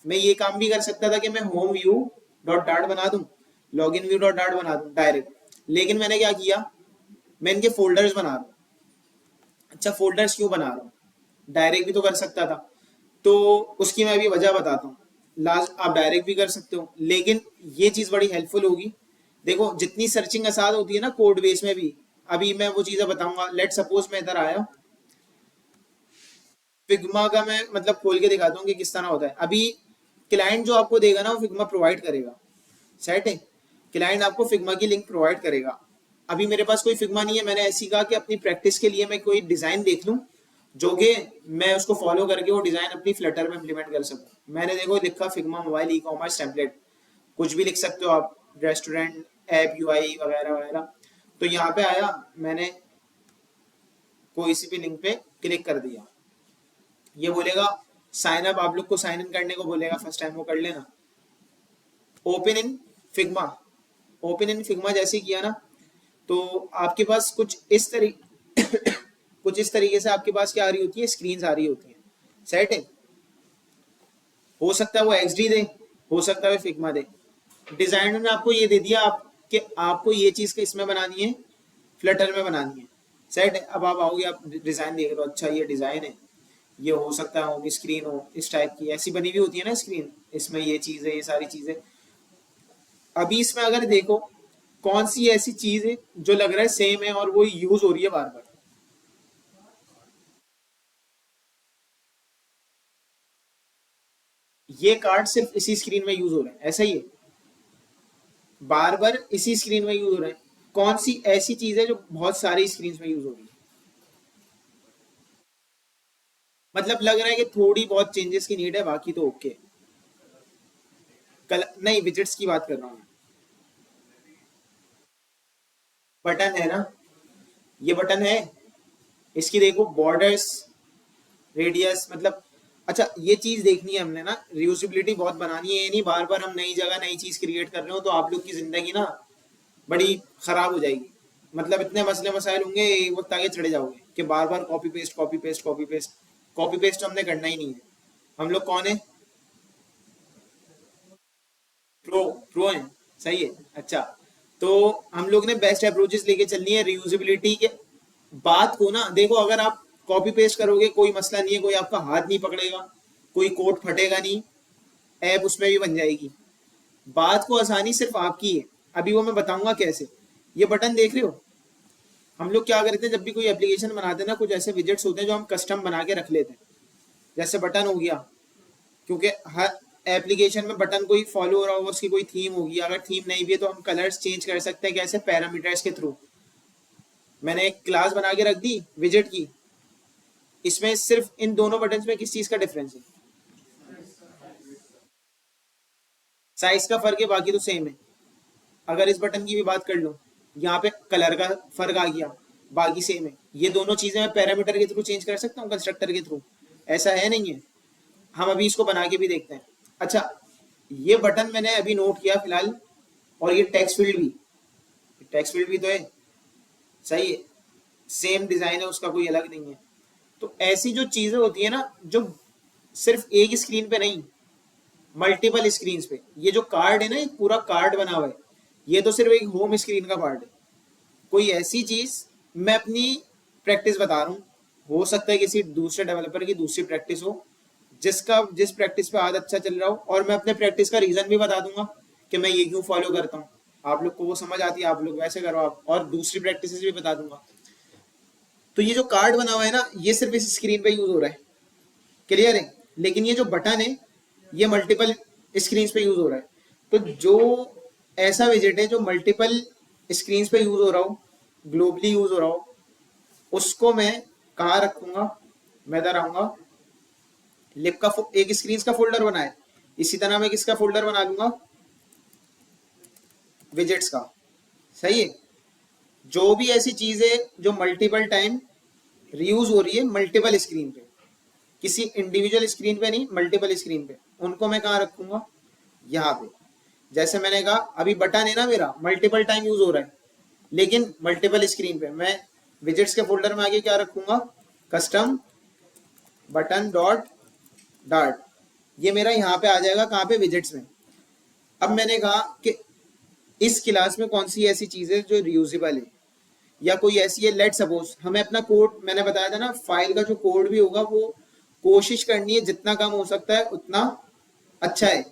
S1: मैं ये काम भी कर सकता था कि मैं होम व्यू डॉट डाट बना दूं, लॉगिन व्यू डॉट डाट बना दूं डायरेक्ट, लेकिन मैंने क्या किया, मैं इनके फोल्डर्स बना रहा हूँ। अच्छा, फोल्डर्स क्यों बना रहा हूँ, डायरेक्ट भी तो कर सकता था, तो उसकी मैं अभी वजह बताता हूँ। लास्ट आप डायरेक्ट भी कर सकते हो, लेकिन ये चीज बड़ी हेल्पफुल होगी। देखो, जितनी सर्चिंग आसान होती है ना कोड बेस में भी, अभी मैं वो चीजें बताऊंगा। लेट सपोज मैं इधर आया, फिग्मा का मैं मतलब खोल के दिखाता हूँ कि किस तरह होता है। अभी क्लाइंट जो आपको देगा ना, वो फिग्मा प्रोवाइड करेगा, सेट है। क्लाइंट आपको फिग्मा की लिंक प्रोवाइड करेगा। अभी मेरे पास कोई फिग्मा नहीं है, मैंने ऐसी कहा कि अपनी प्रैक्टिस के लिए मैं कोई डिजाइन देख लूं, जो कि मैं उसको फॉलो करके वो डिजाइन अपनी फ्लटर में इंप्लीमेंट कर सकूं। मैंने देखो लिखा Figma mobile e commerce template, कुछ भी लिख सकते हो आप, रेस्टोरेंट ऐप यूआई वगैरह वगैरह। तो यहाँ पे आया, मैंने कोई सी भी लिंक पे क्लिक कर दिया, ये बोलेगा साइन अप, आप लोग को साइन इन करने को बोलेगा, फर्स्ट टाइम वो कर लेना। Open in Figma, open in Figma जैसे किया ना, तो आपके पास कुछ इस तरीके कुछ इस तरीके से आपके पास क्या आ रही होती है, स्क्रीन आ रही होती है, सेट है। हो सकता है वो एक्सडी दे, हो सकता है फिग्मा दे। डिजाइन में आपको ये दे दिया आप कि आपको ये चीज के इसमें बनानी है, फ्लटर में बनानी है, सेट है। अब आप आओगे, आप डिजाइन देख रहे हो, अच्छा ये डिजाइन है, ये हो सकता है होगी स्क्रीन हो इस टाइप की, ऐसी बनी हुई होती है ना स्क्रीन, इसमें ये चीज है, ये सारी चीजें। अभी इसमें अगर देखो, कौन सी ऐसी चीज है जो लग रहा है सेम है और वो यूज हो रही है बार बार। ये कार्ड सिर्फ इसी स्क्रीन में यूज हो रहा है, ऐसा ही है, बार बार इसी स्क्रीन में यूज हो रहा है। कौन सी ऐसी चीज है जो बहुत सारी स्क्रीन में यूज हो रही है, मतलब लग रहा है कि थोड़ी बहुत चेंजेस की नीड है, बाकी तो ओके। नहीं, विजेट्स की बात कर रहा हूँ। बटन है ना, ये बटन है, इसकी देखो बॉर्डर्स, रेडियस, मतलब अच्छा ये चीज देखनी है हमने ना, रियूजिबिलिटी बहुत बनानी है, ये नहीं बार बार हम नई जगह नई चीज क्रिएट कर रहे हो तो आप लोग की जिंदगी ना बड़ी खराब हो जाएगी। मतलब इतने मसले मसाइल होंगे, एक वक्त आगे चढ़े जाओगे कि बार बार copy paste copy paste copy paste. Copy paste तो हमने करना ही नहीं है। हम लोग कौन है? प्रो। प्रो हैं, सही है। अच्छा, तो हम लोग ने बेस्ट अप्रोचेस लेके चलनी है रियूजिबिलिटी के बात को ना। देखो अगर आप कॉपी पेस्ट करोगे कोई मसला नहीं है, कोई आपका हाथ नहीं पकड़ेगा, कोई कोड फटेगा नहीं, ऐप उसमें भी बन जाएगी। बात को आसानी सिर्फ आपकी है। अभी वो मैं बताऊंगा कैसे। ये बटन देख रहे हो? हम लोग क्या करते हैं जब भी कोई एप्लीकेशन बनाते हैं ना, कुछ ऐसे विजेट्स होते हैं जो हम कस्टम बना के रख लेते हैं। जैसे बटन हो गया, क्योंकि हर एप्लीकेशन में बटन कोई फॉलो हो रहा होगा, उसकी कोई थीम होगी। अगर थीम नहीं भी है तो हम कलर्स चेंज कर सकते हैं कैसे? पैरामीटर्स के थ्रू। मैंने एक क्लास बना के रख दी विजेट की, इसमें सिर्फ इन दोनों बटन में किस चीज का डिफरेंस है? साइज का फर्क है, बाकी तो सेम है। अगर इस बटन की भी बात कर लो, यहाँ पे कलर का फर्क आ गया, बाकी सेम है। ये दोनों चीजें मैं पैरामीटर के थ्रू चेंज कर सकता हूँ, कंस्ट्रक्टर के थ्रू? ऐसा है नहीं है। हम अभी इसको बना के भी देखते हैं। अच्छा, ये बटन मैंने अभी नोट किया फिलहाल, और ये टेक्स्ट फील्ड भी, टेक्स्ट फील्ड भी तो है, सही है, सेम डिजाइन है उसका, कोई अलग नहीं है। तो ऐसी जो चीजें होती है ना, जो सिर्फ एक स्क्रीन पे नहीं, मल्टीपल स्क्रीन पे। ये जो कार्ड है ना, एक पूरा कार्ड बना हुआ है, ये तो सिर्फ एक होम स्क्रीन का पार्ट है। कोई ऐसी चीज, मैं अपनी प्रैक्टिस बता रहा हूँ, हो सकता है किसी दूसरे डेवलपर की दूसरी प्रैक्टिस हो, जिसका जिस प्रैक्टिस पे आज अच्छा चल रहा हो, और मैं अपने प्रैक्टिस का रीजन भी बता दूंगा कि मैं ये क्यों फॉलो करता हूँ। आप लोग को वो समझ आती है, आप लोग वैसे करो आप, और दूसरी प्रैक्टिस भी बता दूंगा। तो ये जो कार्ड बना हुआ है ना, ये सिर्फ इस स्क्रीन पे यूज हो रहा है, क्लियर है। लेकिन ये जो बटन है, ये मल्टीपल स्क्रीन पे यूज हो रहा है। तो जो ऐसा विजेट है जो मल्टीपल स्क्रीन पे यूज हो रहा हो, ग्लोबली यूज हो रहा हो, उसको मैं कहाँ रखूंगा? मैं इधर आऊंगा, लिप का एक स्क्रीन का फोल्डर बना है, इसी तरह मैं किसका फोल्डर बना लूंगा? विजेट्स का। सही है। जो भी ऐसी चीज है जो मल्टीपल टाइम रीयूज हो रही है मल्टीपल स्क्रीन पे, किसी इंडिविजुअल स्क्रीन पे नहीं, मल्टीपल स्क्रीन पे, उनको मैं कहाँ रखूंगा? यहाँ पे। जैसे मैंने कहा अभी बटन है ना मेरा, मल्टीपल टाइम यूज हो रहा है, लेकिन मल्टीपल स्क्रीन पे मैं विजेट्स के फोल्डर में आगे क्या रखूंगा? Custom button dot dart. ये मेरा यहाँ पे आ जाएगा, कहाँ पे? विजेट्स में। अब मैंने कहा कि इस क्लास में कौन सी ऐसी चीज है जो रियूजेबल है, या कोई ऐसी है, लेट सपोज हमें अपना कोड, मैंने बताया था ना, फाइल का जो कोड भी होगा वो कोशिश करनी है जितना कम हो सकता है उतना अच्छा है।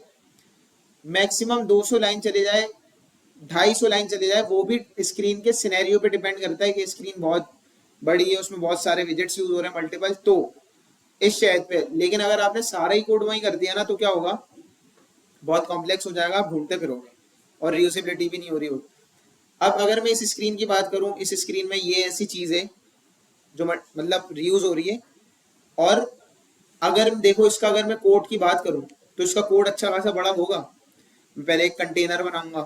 S1: मैक्सिमम 200 लाइन चले जाए, 250 लाइन चले जाए, वो भी स्क्रीन के सिनेरियो पे डिपेंड करता है कि स्क्रीन बहुत बड़ी है, उसमें बहुत सारे विजेट्स यूज हो रहे हैं मल्टीपल, तो इस शायद पे। लेकिन अगर आपने सारा ही कोड वहीं कर दिया ना, तो क्या होगा? बहुत कॉम्प्लेक्स हो जाएगा, आप ढूंढते फिरोगे, और रीयूजेबिलिटी भी नहीं हो रही होगी। अब अगर मैं इस स्क्रीन की बात करूं, इस स्क्रीन में ये ऐसी चीज है जो मतलब रीयूज हो रही है, और अगर देखो इसका, अगर मैं कोड की बात करूं तो इसका कोड अच्छा खासा बड़ा होगा। मैं पहले एक कंटेनर बनाऊंगा,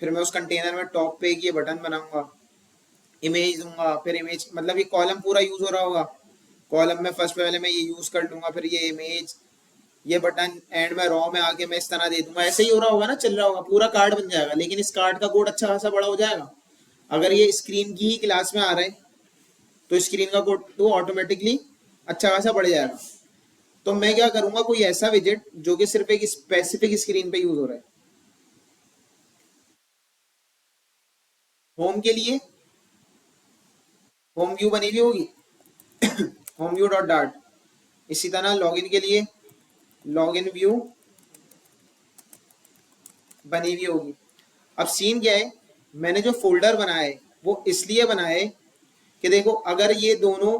S1: फिर मैं उस कंटेनर में टॉप पे एक ये बटन बनाऊंगा, इमेज दूंगा, फिर इमेज मतलब ये कॉलम पूरा यूज हो रहा होगा, कॉलम में फर्स्ट पहले मैं ये यूज कर लूंगा, फिर ये इमेज, ये बटन, एंड में रॉ में आके मैं इस तरह दे दूंगा। ऐसे ही हो रहा होगा ना, चल रहा होगा, पूरा कार्ड बन जाएगा। लेकिन इस कार्ड का कोड अच्छा खासा बड़ा हो जाएगा। अगर ये स्क्रीन की ही क्लास में आ रहा है तो स्क्रीन का कोड तो ऑटोमेटिकली अच्छा खासा बढ़ जाएगा। तो मैं क्या करूंगा, कोई ऐसा विजेट जो कि सिर्फ एक स्पेसिफिक स्क्रीन पे यूज हो रहा है। होम के लिए होम व्यू बनी हुई होगी, होम व्यू डॉट डार्ट। इसी तरह लॉगिन के लिए लॉगिन व्यू बनी हुई होगी। अब सीन क्या है, मैंने जो फोल्डर बनाया है वो इसलिए बनाया है कि देखो अगर ये दोनों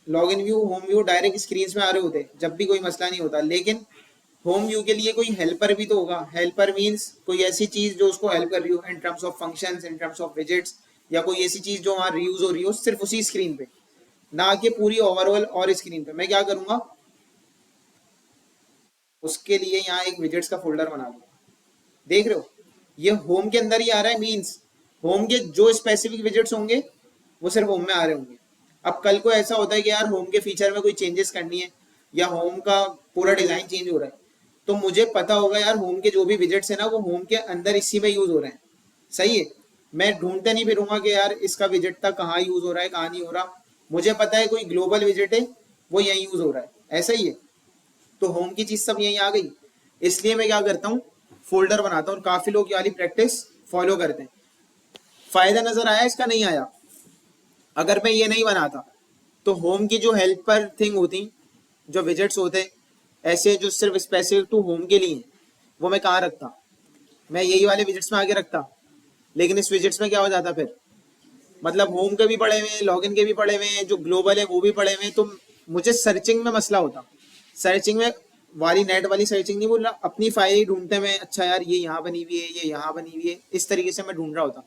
S1: login view home view direct screen में आ रहे होते जब भी कोई मसला नहीं होता, लेकिन होम व्यू के लिए कोई हेल्पर भी तो होगा। हेल्पर मींस कोई ऐसी चीज जो उसको हेल्प कर रही हो in terms of functions, in terms of widgets, या कोई ऐसी चीज जो वहां रीयूज हो रही हो सिर्फ उसी स्क्रीन पे, ना कि पूरी ओवरऑल और स्क्रीन पे। मैं क्या करूंगा, उसके लिए यहाँ एक विजेट्स का फोल्डर बना दूंगा। देख रहे हो, ये होम के अंदर ही आ रहा है, मीन्स होम के जो स्पेसिफिक विजिट्स होंगे वो सिर्फ होम में आ रहे होंगे। अब कल को ऐसा होता है कि यार होम के फीचर में कोई चेंजेस करनी है या होम का पूरा डिजाइन चेंज हो रहा है, तो मुझे पता होगा यार होम के जो भी विजिट्स है ना वो होम के अंदर इसी में यूज हो रहे हैं। सही है, मैं ढूंढते नहीं फिरूंगा कि यार इसका विजिट था कहाँ यूज हो रहा है कहाँ नहीं हो रहा। मुझे पता है कोई ग्लोबल विजिट है वो यहीं यूज हो रहा है, ऐसा ही है। तो होम की चीज सब यहीं आ गई। इसलिए मैं क्या करता हूँ, फोल्डर बनाता हूँ, और काफी लोग ये वाली प्रैक्टिस फॉलो करते हैं। फायदा नजर आया इसका, नहीं आया? अगर मैं ये नहीं बनाता तो होम की जो हेल्पर थिंग होती, जो विजिट्स होते ऐसे जो सिर्फ स्पेसिफिक टू होम के लिए हैं, वो मैं कहाँ रखता? मैं यही वाले विजिट्स में आगे रखता। लेकिन इस विजिट्स में क्या हो जाता फिर, मतलब होम के भी पड़े हुए हैं, लॉगिन के भी पड़े हुए हैं, जो ग्लोबल है वो भी पड़े हुए हैं, तो मुझे सर्चिंग में मसला होता। सर्चिंग में वाली नेट वाली सर्चिंग नहीं बोल रहा, अपनी फाइल ही ढूंढते में, अच्छा यार ये यहाँ बनी हुई है, ये यहाँ बनी हुई है, इस तरीके से मैं ढूंढ रहा होता।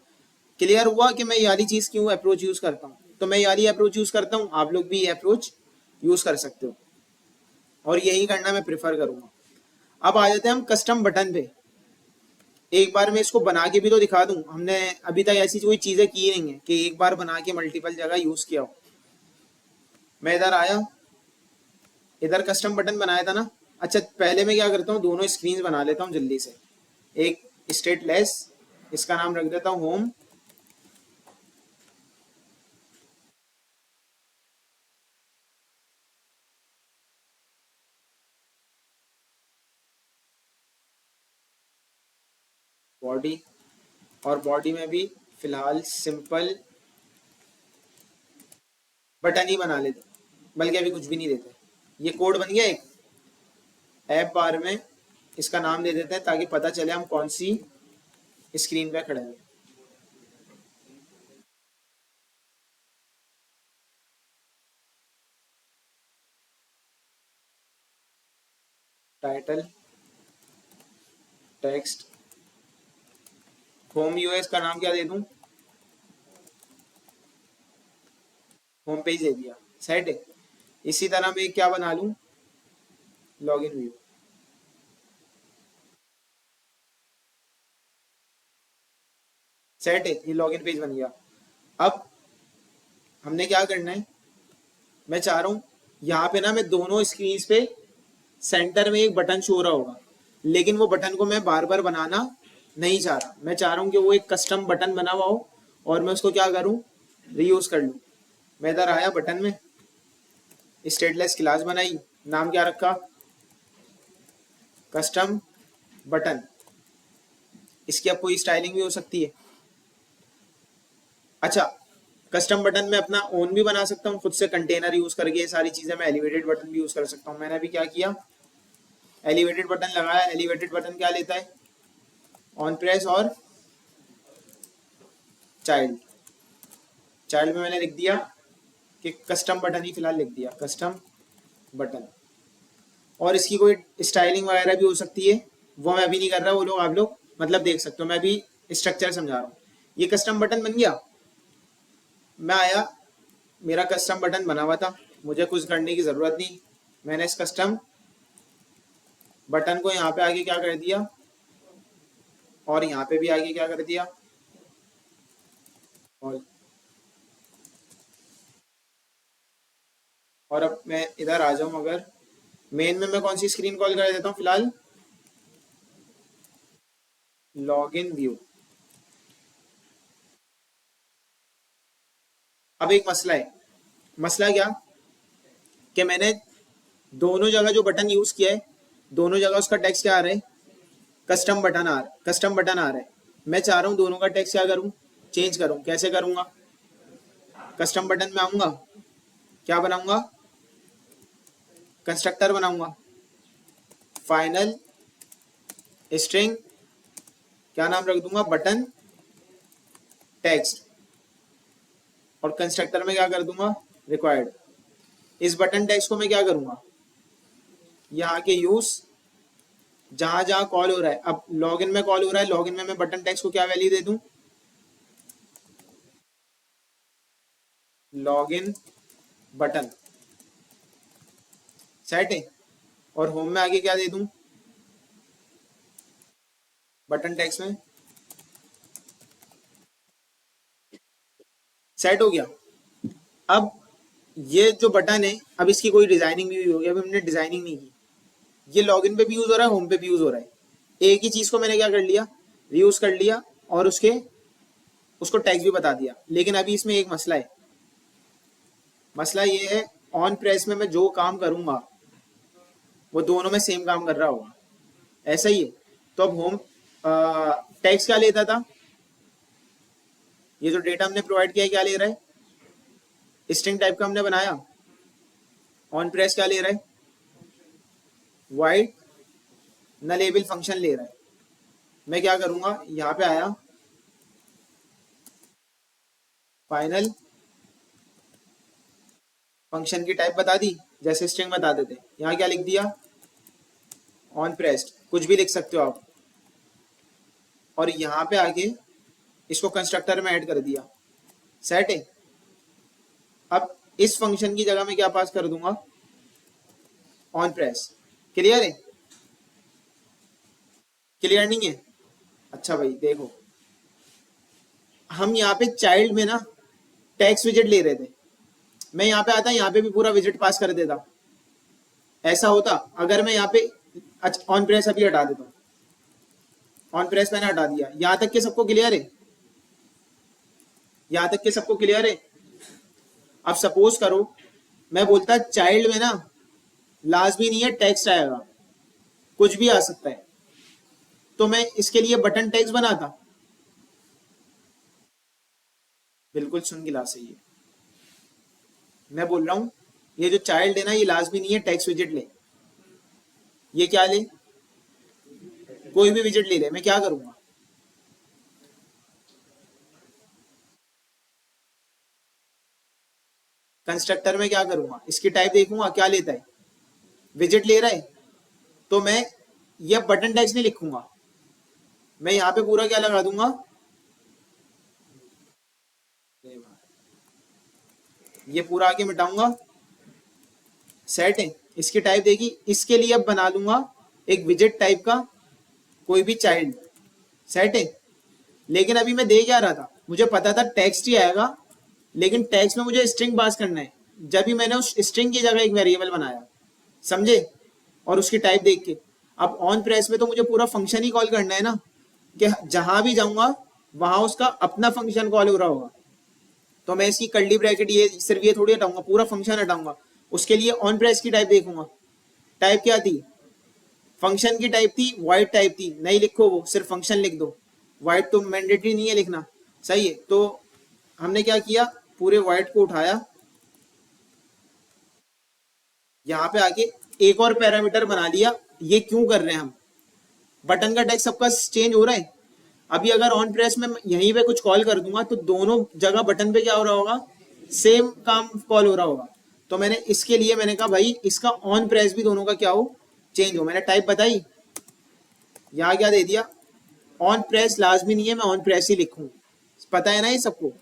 S1: क्लियर हुआ कि मैं यारी चीज क्यों अप्रोच यूज करता हूँ? तो मैं यारी अप्रोच यूज करता हूँ, आप लोग भी ये अप्रोच यूज कर सकते हो, और यही करना मैं प्रेफर करूंगा। अब आ जाते हैं हम कस्टम बटन पे। एक बार मैं इसको बना के भी तो दिखा दूं, हमने अभी तक ऐसी कोई चीजें की नहीं है कि एक बार बना के मल्टीपल जगह यूज किया हो। मैं इधर आया, इधर कस्टम बटन बनाया था ना। अच्छा, पहले मैं क्या करता हूँ, दोनों स्क्रीन बना लेता हूँ जल्दी से। एक स्टेटलेस, इसका नाम रख देता हूँ होम, बॉडी, और बॉडी में भी फिलहाल सिंपल बटन ही बना लेते, बल्कि अभी कुछ भी नहीं देते। ये कोड बन गया एक ऐप बार में, इसका नाम दे देते हैं ताकि पता चले हम कौन सी स्क्रीन पे खड़े हैं। टाइटल, टेक्स्ट, होम यूएस का नाम क्या दे दूं, होम पेज दे दिया, सेट है। इसी तरह मैं क्या बना लूं, लॉगिन व्यू, सेट है, ये लॉगिन पेज बन गया। अब हमने क्या करना है, मैं चाह रहा हूँ यहाँ पे ना मैं दोनों स्क्रीन पे सेंटर में एक बटन शो हो रहा होगा, लेकिन वो बटन को मैं बार बार बनाना नहीं चाह रहा। मैं चाह रहा हूँ कि वो एक कस्टम बटन बना हुआ हो और मैं उसको क्या करूँ, रीयूज कर लूँ। मैं इधर आया, बटन में स्टेटलेस क्लास बनाई, नाम क्या रखा, कस्टम बटन। इसकी अब कोई स्टाइलिंग भी हो सकती है। अच्छा, कस्टम बटन में अपना ओन भी बना सकता हूँ खुद से, कंटेनर यूज करके ये सारी चीजें। मैं एलिवेटेड बटन भी यूज कर सकता हूँ। मैंने अभी क्या किया, एलिवेटेड बटन लगाया। एलिवेटेड बटन क्या लेता है, ऑन प्रेस और चाइल्ड। चाइल्ड में मैंने लिख दिया कि कस्टम बटन ही फिलहाल लिख दिया, कस्टम बटन। और इसकी कोई स्टाइलिंग वगैरह भी हो सकती है, वो मैं अभी नहीं कर रहा, वो लोग आप लोग मतलब देख सकते हो। मैं अभी स्ट्रक्चर समझा रहा हूँ। ये कस्टम बटन बन गया। मैं आया, मेरा कस्टम बटन बना हुआ था, मुझे कुछ करने की ज़रूरत नहीं। मैंने इस कस्टम बटन को यहाँ पे आगे क्या कर दिया, और यहाँ पे भी आगे क्या कर दिया, और अब मैं इधर आ जाऊँ, अगर मेन में मैं कौन सी स्क्रीन कॉल कर देता हूँ फिलहाल, लॉगिन व्यू। अब एक मसला है, मसला क्या, कि मैंने दोनों जगह जो बटन यूज किया है, दोनों जगह उसका टेक्स्ट क्या आ रहा है, कस्टम बटन आ रहा है। मैं चाह रहा हूँ दोनों का टेक्स्ट क्या करूँ, चेंज करूँ। कैसे करूँगा, कस्टम बटन में आऊँगा, क्या बनाऊँगा, कंस्ट्रक्टर बनाऊँगा, फाइनल स्ट्रिंग, क्या नाम रख दूंगा, बटन टेक्स्ट, और कंस्ट्रक्टर में क्या कर दूंगा, रिक्वायर्ड। इस बटन टेक्स्ट को मैं क्या करूंगा, यहाँ के यूज, जहां जहां कॉल हो रहा है, अब लॉगिन में कॉल हो रहा है, लॉगिन में मैं बटन टेक्स्ट को क्या वैल्यू दे दूं, लॉगिन बटन, सेट है। और होम में आगे क्या दे दूं, बटन टेक्स्ट में सेट हो गया। अब ये जो बटन है, अब इसकी कोई डिजाइनिंग भी होगी, अभी हमने डिजाइनिंग नहीं की। ये लॉगिन पे भी यूज हो रहा है, होम पे भी यूज हो रहा है। एक ही चीज को मैंने क्या कर लिया, रीयूज कर लिया और उसको टैग्स भी बता दिया। लेकिन अभी इसमें एक मसला है। मसला ये है, ऑन प्रेस में मैं जो काम करूंगा वो दोनों में सेम काम कर रहा होगा, ऐसा ही है। तो अब होम टैग्स क्या लेता था, ये जो डेटा हमने प्रोवाइड किया है क्या ले रहा है, स्ट्रिंग टाइप का हमने बनाया। ऑन प्रेस क्या ले रहा है, वाइड नलेबल फंक्शन ले रहा है। मैं क्या करूंगा, यहां पे आया, फाइनल फंक्शन की टाइप बता दी, जैसे स्ट्रिंग बता देते। यहां क्या लिख दिया, ऑन प्रेस्ड, कुछ भी लिख सकते हो आप। और यहां पे आके इसको कंस्ट्रक्टर में ऐड कर दिया। सेट है। अब इस फंक्शन की जगह में क्या पास कर दूंगा, ऑन प्रेस। क्लियर है, क्लियर नहीं है? अच्छा भाई देखो, हम यहाँ पे चाइल्ड में ना टेक्स्ट विजिट ले रहे थे। मैं यहाँ पे आता, यहाँ पे भी पूरा विजिट पास कर देता। ऐसा होता अगर मैं यहाँ पे, अच्छा ऑन प्रेस अभी हटा देता हूँ, ऑन प्रेस मैंने हटा दिया। यहां तक के सबको क्लियर है, यहां तक के सबको क्लियर है? अब सपोज करो मैं बोलता चाइल्ड में ना लाजमी नहीं है टेक्स्ट आएगा, कुछ भी आ सकता है, तो मैं इसके लिए बटन टेक्स्ट बनाता। बिल्कुल सुन गिला सही है। मैं बोल रहा हूं ये जो चाइल्ड है ना, ये लाजमी नहीं है टेक्स्ट विजिट ले। ये क्या ले, कोई भी विजिट ले ले। मैं क्या करूंगा, कंस्ट्रक्टर में क्या करूंगा, इसकी टाइप देखूंगा क्या लेता है, विजिट ले रहा है, तो मैं ये बटन टेक्स्ट नहीं लिखूंगा। मैं यहां पे पूरा क्या लगा दूंगा, ये पूरा आके मिटाऊंगा। सेट है। इसकी टाइप देखी, इसके लिए अब बना लूंगा एक विजिट टाइप का कोई भी चाइल्ड। सेट है। लेकिन अभी मैं दे क्या रहा था, मुझे पता था टेक्स्ट ही आएगा, लेकिन टेक्स्ट में मुझे स्ट्रिंग पास करना है। जब भी मैंने उस स्ट्रिंग की जगह एक वेरिएबल बनाया, समझे, और उसकी टाइप देख के, अब ऑन प्रेस में तो मुझे पूरा फंक्शन ही कॉल करना है ना, कि जहां भी जाऊंगा वहां उसका अपना फंक्शन कॉल हो रहा होगा। तो मैं इसकी कर्ली ब्रैकेट, ये सिर्फ ये थोड़ी हटाऊंगा, पूरा फंक्शन हटाऊंगा। उसके लिए ऑन प्रेस की टाइप देखूंगा। टाइप क्या थी, फंक्शन की टाइप थी, वाइड टाइप थी। नहीं लिखो वो, सिर्फ फंक्शन लिख दो। वाइड तो मैंडेटरी नहीं है लिखना, सही है। तो हमने क्या किया, पूरे वाइड को उठाया, यहाँ पे आके एक और पैरामीटर बना लिया। ये क्यों कर रहे हैं हम, बटन का टेक्स्ट सबका चेंज हो रहा है। अभी अगर ऑन प्रेस में यहीं पे कुछ कॉल कर दूंगा तो दोनों जगह बटन पे क्या हो रहा होगा, सेम काम कॉल हो रहा होगा। तो मैंने इसके लिए मैंने कहा भाई इसका ऑन प्रेस भी दोनों का क्या हो, चेंज हो। मैंने टाइप बताई, यहाँ क्या दे दिया, ऑन प्रेस लाजमी नहीं है मैं ऑन प्रेस ही लिखूं, पता है ना ये सबको।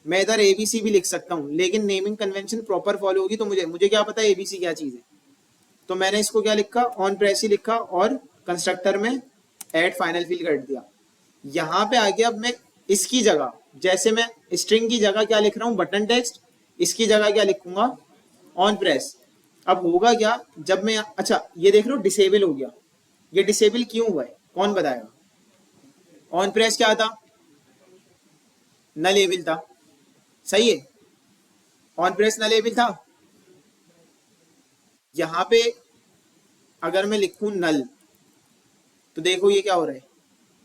S1: मैं इधर एबीसी भी लिख सकता हूँ, लेकिन नेमिंग कन्वेंशन प्रॉपर फॉलो होगी। तो मुझे क्या पता है एबीसी क्या चीज है। तो मैंने इसको क्या लिखा, ऑन प्रेस ही लिखा, और कंस्ट्रक्टर में ऐड फाइनल फील्ड कर दिया। यहाँ पे आके अब मैं इसकी जगह, जैसे मैं स्ट्रिंग की जगह क्या लिख रहा हूँ, बटन टेक्स्ट, इसकी जगह क्या लिखूंगा, ऑन प्रेस। अब होगा क्या, जब मैं, अच्छा ये देख लो डिसेबल हो गया। ये डिसेबल क्यों हुआ है, कौन बताएगा? ऑन प्रेस क्या था, नलेबल था, सही है। ऑन प्रेस नलेबल था। यहां पे अगर मैं लिखूं नल, तो देखो ये क्या हो रहा है,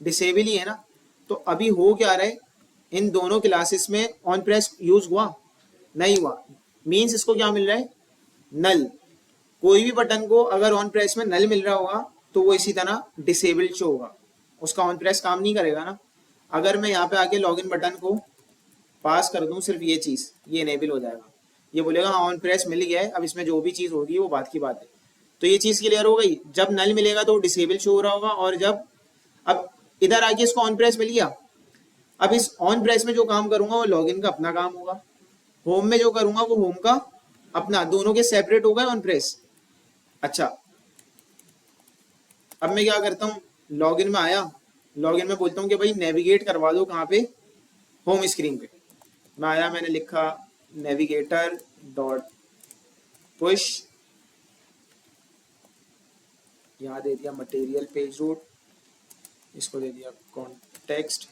S1: डिसेबल ही है ना। तो अभी हो क्या रहा है, इन दोनों क्लासेस में ऑन प्रेस यूज हुआ नहीं हुआ, मींस इसको क्या मिल रहा है, नल। कोई भी बटन को अगर ऑन प्रेस में नल मिल रहा होगा तो वो इसी तरह डिसेबल्ड शो होगा, उसका ऑन प्रेस काम नहीं करेगा ना। अगर मैं यहाँ पे आके लॉगिन बटन को पास कर दूं सिर्फ ये चीज, ये इनेबल हो जाएगा। ये बोलेगा हाँ ऑन प्रेस मिल गया है, अब इसमें जो भी चीज होगी वो बात की बात है। तो ये चीज क्लियर हो गई, जब नल मिलेगा तो डिसेबल शो हो रहा होगा, और जब अब इधर आके इसको ऑन प्रेस मिल गया, अब इस ऑन प्रेस में जो काम करूंगा वो लॉगिन का अपना काम होगा, होम में जो करूंगा वो होम का अपना, दोनों के सेपरेट हो गए ऑन प्रेस। अच्छा अब मैं क्या करता हूँ, लॉगिन में आया, लॉगिन में बोलता हूँ कि भाई नेविगेट करवा दो कहाँ पे, होम स्क्रीन पे। मैं आया, मैंने लिखा नेविगेटर डॉट पुश, यहाँ दे दिया मटेरियल पेज रूट, इसको दे दिया कॉन्टेक्स्ट,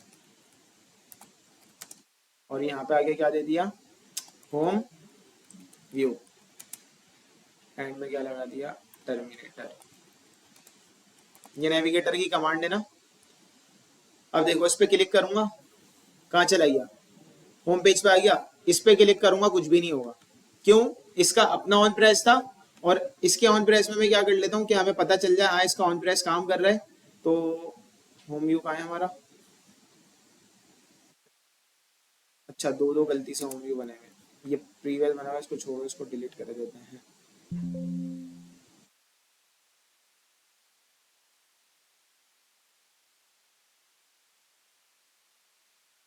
S1: और यहाँ पे आगे क्या दे दिया, होम व्यू, एंड में क्या लगा दिया, टर्मिनेटर। ये नेविगेटर की कमांड है ना। अब देखो इस पे क्लिक करूंगा, कहाँ चला गया, होम पेज पे आ गया। इस पे क्लिक करूंगा कुछ भी नहीं होगा, क्यों, इसका अपना ऑन प्रेस था, और इसके ऑन प्रेस में मैं क्या कर लेता हूँ कि हमें पता चल जाए हाँ इसका ऑन प्रेस काम कर रहा है। तो होम व्यू कहाँ है हमारा, अच्छा दो दो गलती से होम व्यू बने हुए, ये प्रीवियस बना हुआ, इसको छोड़ो, इसको डिलीट कर देते हैं।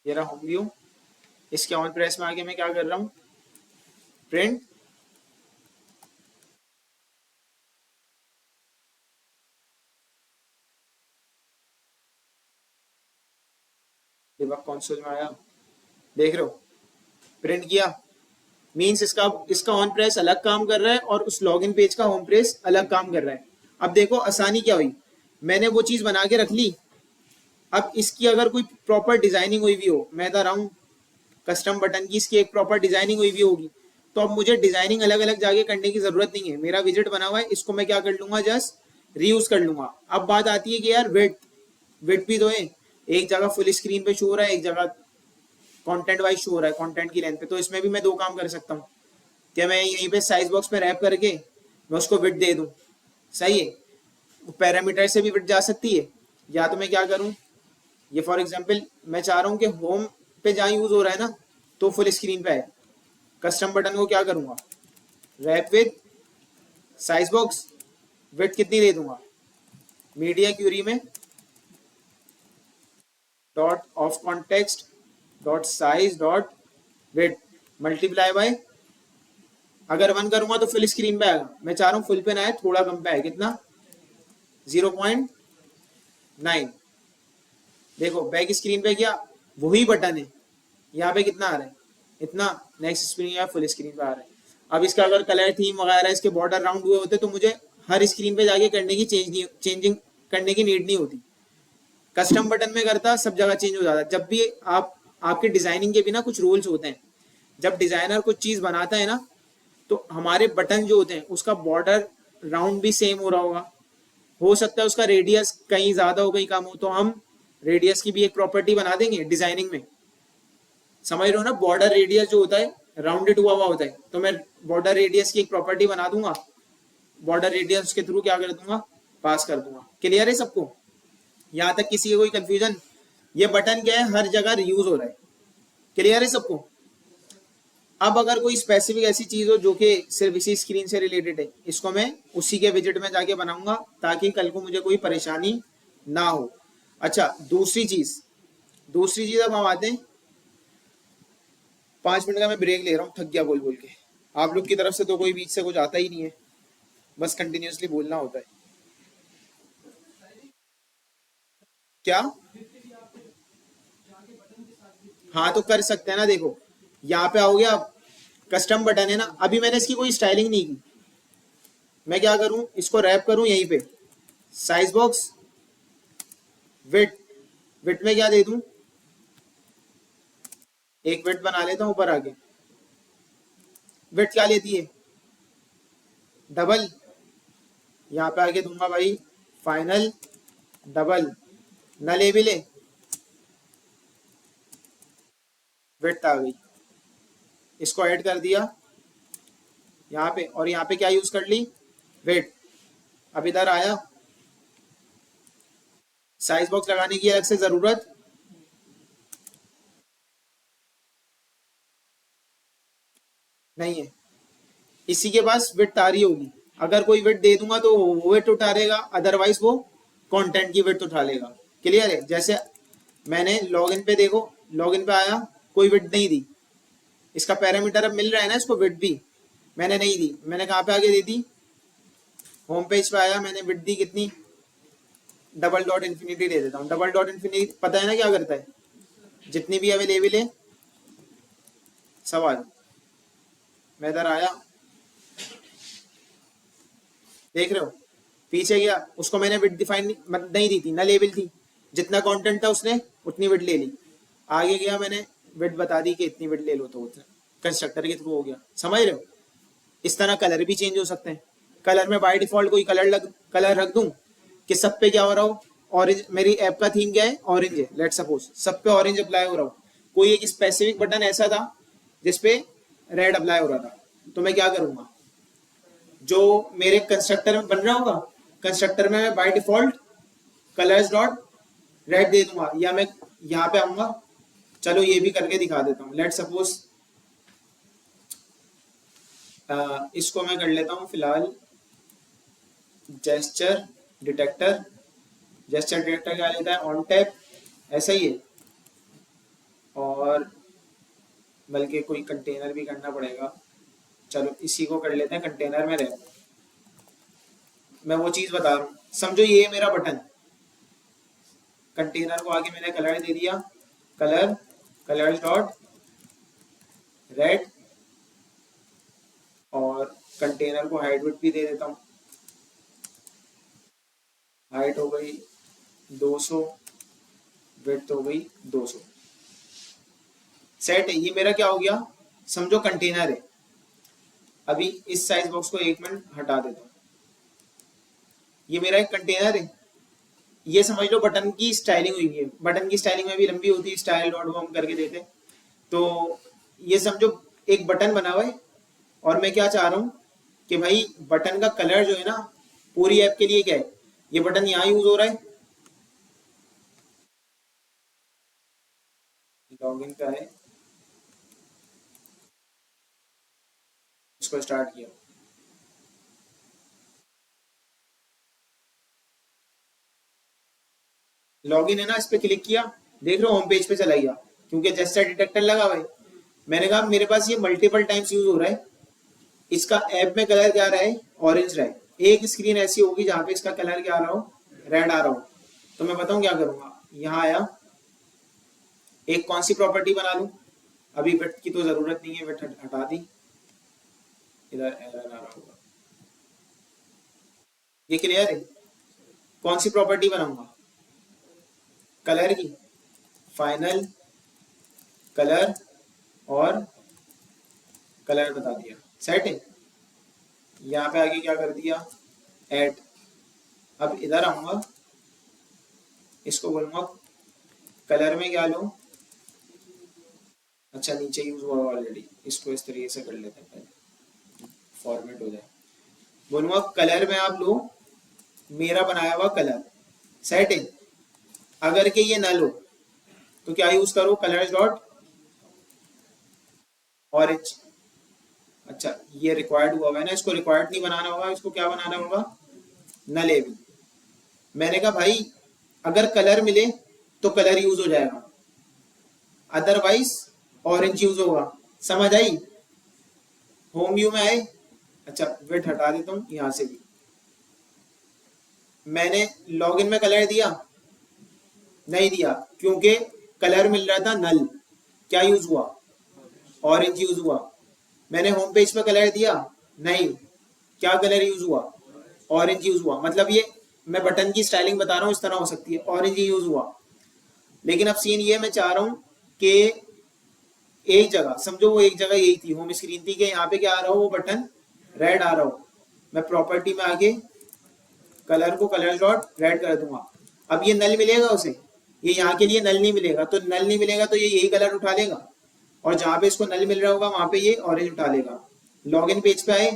S1: ये रहा होम व्यू। इसके ऑन प्रेस में आके मैं क्या कर रहा हूँ, प्रिंट डिबग कंसोल में आया, देख रहे हो, प्रिंट किया, मींस इसका इसका ऑन प्रेस अलग काम कर रहा है और उस लॉगिन पेज का होम प्रेस अलग काम कर रहा है। अब देखो आसानी क्या हुई, मैंने वो चीज बना के रख ली। अब इसकी अगर कोई प्रॉपर डिजाइनिंग हुई भी हो, मैं बता रहा हूँ कस्टम बटन की इसकी एक प्रॉपर डिजाइनिंग हुई भी होगी, तो अब मुझे डिजाइनिंग अलग अलग जाके करने की जरूरत नहीं है। मेरा विजिट बना हुआ है, इसको मैं क्या कर लूंगा, जस्ट रीयूज कर लूंगा। अब बात आती है कि यार वेट, वेट भी तो है, एक जगह फुल स्क्रीन पे शो हो रहा है, एक जगह कंटेंट वाइज शो हो रहा है, कंटेंट की लेंथ पे। तो इसमें भी मैं दो काम कर सकता हूँ, क्या मैं यहीं पे साइज बॉक्स पे रैप करके मैं उसको विड्थ दे दूं, सही है, पैरामीटर से भी विड्थ जा सकती है। या तो मैं क्या करूं, ये फॉर एग्जांपल मैं चाह रहा हूं कि होम पे जहां यूज हो रहा है ना तो फुल स्क्रीन पे है, कस्टम बटन को क्या करूंगा, wrap with size box, width कितनी दे दूंगा, मीडिया क्यूरी में dot of context dot size dot width multiply by, अगर 1 करूंगा तो फुल स्क्रीन पे आएगा, मैं चाह रहा हूँ फुल पे ना आए, थोड़ा कम पे आए, कितना, 0.9। देखो बैक स्क्रीन पे क्या, वही बटन है, यहाँ पे कितना आ रहा है, इतना, नेक्स्ट स्क्रीन या फुल स्क्रीन पे आ रहा है। अब इसका अगर कलर थीम वगैरह इसके बॉर्डर राउंड हुए होते तो मुझे हर स्क्रीन पे जाके करने की चेंजिंग करने की नीड नहीं होती, कस्टम बटन में करता सब जगह चेंज हो जाता। जब भी आप, आपके डिजाइनिंग के भी ना कुछ रूल्स होते हैं, जब डिजाइनर कुछ चीज बनाता है ना तो हमारे बटन जो होते हैं उसका बॉर्डर राउंड भी सेम हो रहा होगा, हो सकता है उसका रेडियस कहीं ज्यादा हो कहीं कम हो, तो हम रेडियस की भी एक प्रॉपर्टी बना देंगे डिजाइनिंग में, समझ रहे हो ना, बॉर्डर रेडियस जो होता है राउंडेड हुआ हुआ होता है, तो मैं बॉर्डर रेडियस की एक प्रॉपर्टी बना दूंगा, बॉर्डर रेडियस के थ्रू क्या कर दूंगा, पास कर दूंगा। क्लियर है सबको, यहाँ तक किसी का कोई कंफ्यूजन, ये बटन क्या है, हर जगह यूज हो रहा है, क्लियर है सबको। अब अगर कोई स्पेसिफिक ऐसी चीज हो जो कि सिर्फ इसी स्क्रीन से रिलेटेड है, इसको मैं उसी के विजिट में जाके बनाऊंगा ताकि कल को मुझे कोई परेशानी ना हो। अच्छा दूसरी चीज अब हम आते हैं, 5 मिनट का मैं ब्रेक ले रहा हूँ, थक गया बोल बोल के। आप लोग की तरफ से तो कोई बीच से कुछ आता ही नहीं है, बस कंटिन्यूअसली बोलना होता है। क्या, हाँ तो कर सकते हैं ना, देखो यहाँ पे आओगे आप, कस्टम बटन है ना, अभी मैंने इसकी कोई स्टाइलिंग नहीं की, मैं क्या करूं, इसको रैप करूं यहीं पे, साइज बॉक्स विड्थ, विड्थ में क्या दे दूं, एक विड्थ बना लेता हूं ऊपर आगे, विड्थ क्या लेती है, डबल, यहाँ पे आगे दूंगा भाई फाइनल डबल, न ले भी ले, विड्थ आ गई, इसको ऐड कर दिया यहाँ पे, और यहाँ पे क्या यूज कर ली, विड्थ। अब इधर आया, साइज बॉक्स लगाने की अलग से जरूरत नहीं है, इसी के पास विड्थ आ रही होगी, अगर कोई विड्थ दे दूंगा तो वो विड्थ उठा लेगा, अदरवाइज वो कंटेंट की विड्थ उठा लेगा। क्लियर है, जैसे मैंने लॉगिन पे देखो, लॉगिन पे आया, कोई विड्थ नहीं दी, इसका पैरामीटर अब मिल रहा है ना इसको, विड्थ भी मैंने नहीं दी, मैंने कहाँ पे आगे दे दी, होम पेज पे आया, मैंने विड्थ दी कितनी, डबल डॉट इन्फिनिटी दे देता हूँ। डबल डॉट इन्फिनिटी पता है ना क्या करता है, जितनी भी अवेलेबल है सब आ जाओ। मैं इधर आया, देख रहे हो पीछे गया, उसको मैंने विड्थ डिफाइन नहीं दी थी ना, लेवल थी, जितना कंटेंट था उसने उतनी विड्थ ले ली। आगे गया मैंने विड्थ बता दी कि इतनी विड्थ ले लो, तो कंस्ट्रक्टर के थ्रू हो गया। समझ रहे हो? इस तरह कलर भी चेंज हो सकते हैं। कलर में बाय डिफॉल्ट कोई कलर रख दूं कि सब पे क्या हो रहा हो, ऑरेंज। मेरी ऐप का थीम क्या है, ऑरेंज है, लेट सपोज सब पे ऑरेंज अप्लाई हो रहा हो। कोई एक स्पेसिफिक बटन ऐसा था जिसपे रेड अप्लाई हो रहा था, तो मैं क्या करूंगा, जो मेरे कंस्ट्रक्टर में बन रहा होगा, कंस्ट्रक्टर में मैं by default colours dot red दे दूंगा, या मैं यहाँ पे आऊंगा। चलो ये भी करके दिखा देता हूँ। लेट सपोज इसको मैं कर लेता हूँ फिलहाल जेस्चर डिटेक्टर। जेस्चर डिटेक्टर क्या लेता है, ऑन टैप, ऐसा ही है। और बल्कि कोई कंटेनर भी करना पड़ेगा, चलो इसी को कर लेते हैं, कंटेनर में रहे। मैं वो चीज बता रहा हूँ, समझो ये है मेरा बटन, कंटेनर को आगे मैंने कलर दे दिया, कलर कलर डॉट रेड, और कंटेनर को हाइट विड्थ भी दे देता हूँ। हाइट हो गई 200, विड्थ हो गई 200। सेट है। ये मेरा क्या हो गया, समझो कंटेनर है। अभी इस साइज बॉक्स को 1 मिनट हटा देता हूँ। ये मेरा एक कंटेनर है। ये समझ लो बटन की स्टाइलिंग हुई है। बटन की स्टाइलिंग में भी लंबी होती है, स्टाइल डॉट हम करके देते। तो ये समझो एक बटन बना हुआ है, और मैं क्या चाह रहा हूँ कि भाई बटन का कलर जो है ना, पूरी ऐप के लिए क्या है, ये बटन यहाँ यूज हो रहा है, लॉगिन का है, इसको स्टार्ट किया, लॉगिन है ना, इस पे क्लिक किया, देख रहे हो होम पेज पे चला गया, क्योंकि जेस्चर डिटेक्टर लगा हुआ है। मैंने कहा मेरे पास ये मल्टीपल टाइम्स यूज हो रहा है, इसका ऐप में कलर क्या रहा है, ऑरेंज रहा है। एक स्क्रीन ऐसी होगी जहां पे इसका कलर क्या आ रहा हो, रेड आ रहा हो। तो मैं बताऊं क्या करूंगा, यहाँ आया, एक कौन सी प्रॉपर्टी बना लूं, अभी विड्थ की तो जरूरत नहीं है, विड्थ हटा दी, इधर एरर आ रहा होगा। ये क्लियर है? कौन सी प्रॉपर्टी बनाऊंगा, कलर की, फाइनल कलर, और कलर बता दिया, सेट है। यहाँ पे आगे क्या कर दिया, ऐड। अब इधर आऊंगा, इसको बोलूंगा कलर में क्या लो, अच्छा नीचे यूज हुआ ऑलरेडी, इसको इस तरीके से कर लेते हैं पहले, फॉर्मेट हो जाए। बोलूंगा कलर में आप लो मेरा बनाया हुआ कलर, सेट है। अगर के ये नल हो तो क्या यूज करो, कलर डॉट ऑरेंज। अच्छा ये रिक्वायर्ड हुआ है ना, इसको रिक्वायर्ड नहीं बनाना होगा, इसको क्या बनाना होगा, नल एबल। मैंने कहा भाई अगर कलर मिले तो कलर यूज हो जाएगा, अदरवाइज ऑरेंज यूज होगा। समझ आई? होम व्यू में आए, अच्छा वेट हटा देता हूँ यहां से भी। मैंने लॉगिन में कलर दिया, नहीं दिया, क्योंकि कलर मिल रहा था नल, क्या यूज हुआ, ऑरेंज यूज हुआ। मैंने होम पेज पे कलर दिया, नहीं, क्या कलर यूज हुआ, ऑरेंज यूज हुआ। मतलब ये मैं बटन की स्टाइलिंग बता रहा हूँ, इस तरह हो सकती है, ऑरेंज ही यूज हुआ। लेकिन अब सीन ये मैं चाह रहा हूँ कि एक जगह समझो, वो एक जगह यही थी, होम स्क्रीन थी, कि यहाँ पे क्या आ रहा हो, वो बटन रेड आ रहा हो। मैं प्रॉपर्टी में आके कलर को कलर डॉट रेड कर दूंगा। अब ये नल मिलेगा उसे, ये यहाँ के लिए नल नहीं मिलेगा, तो नल नहीं मिलेगा तो ये यही कलर उठा लेगा, और जहां पे इसको नल मिल रहा होगा वहां पे ये ऑरेंज उठा लेगा। लॉगिन पेज पे आए,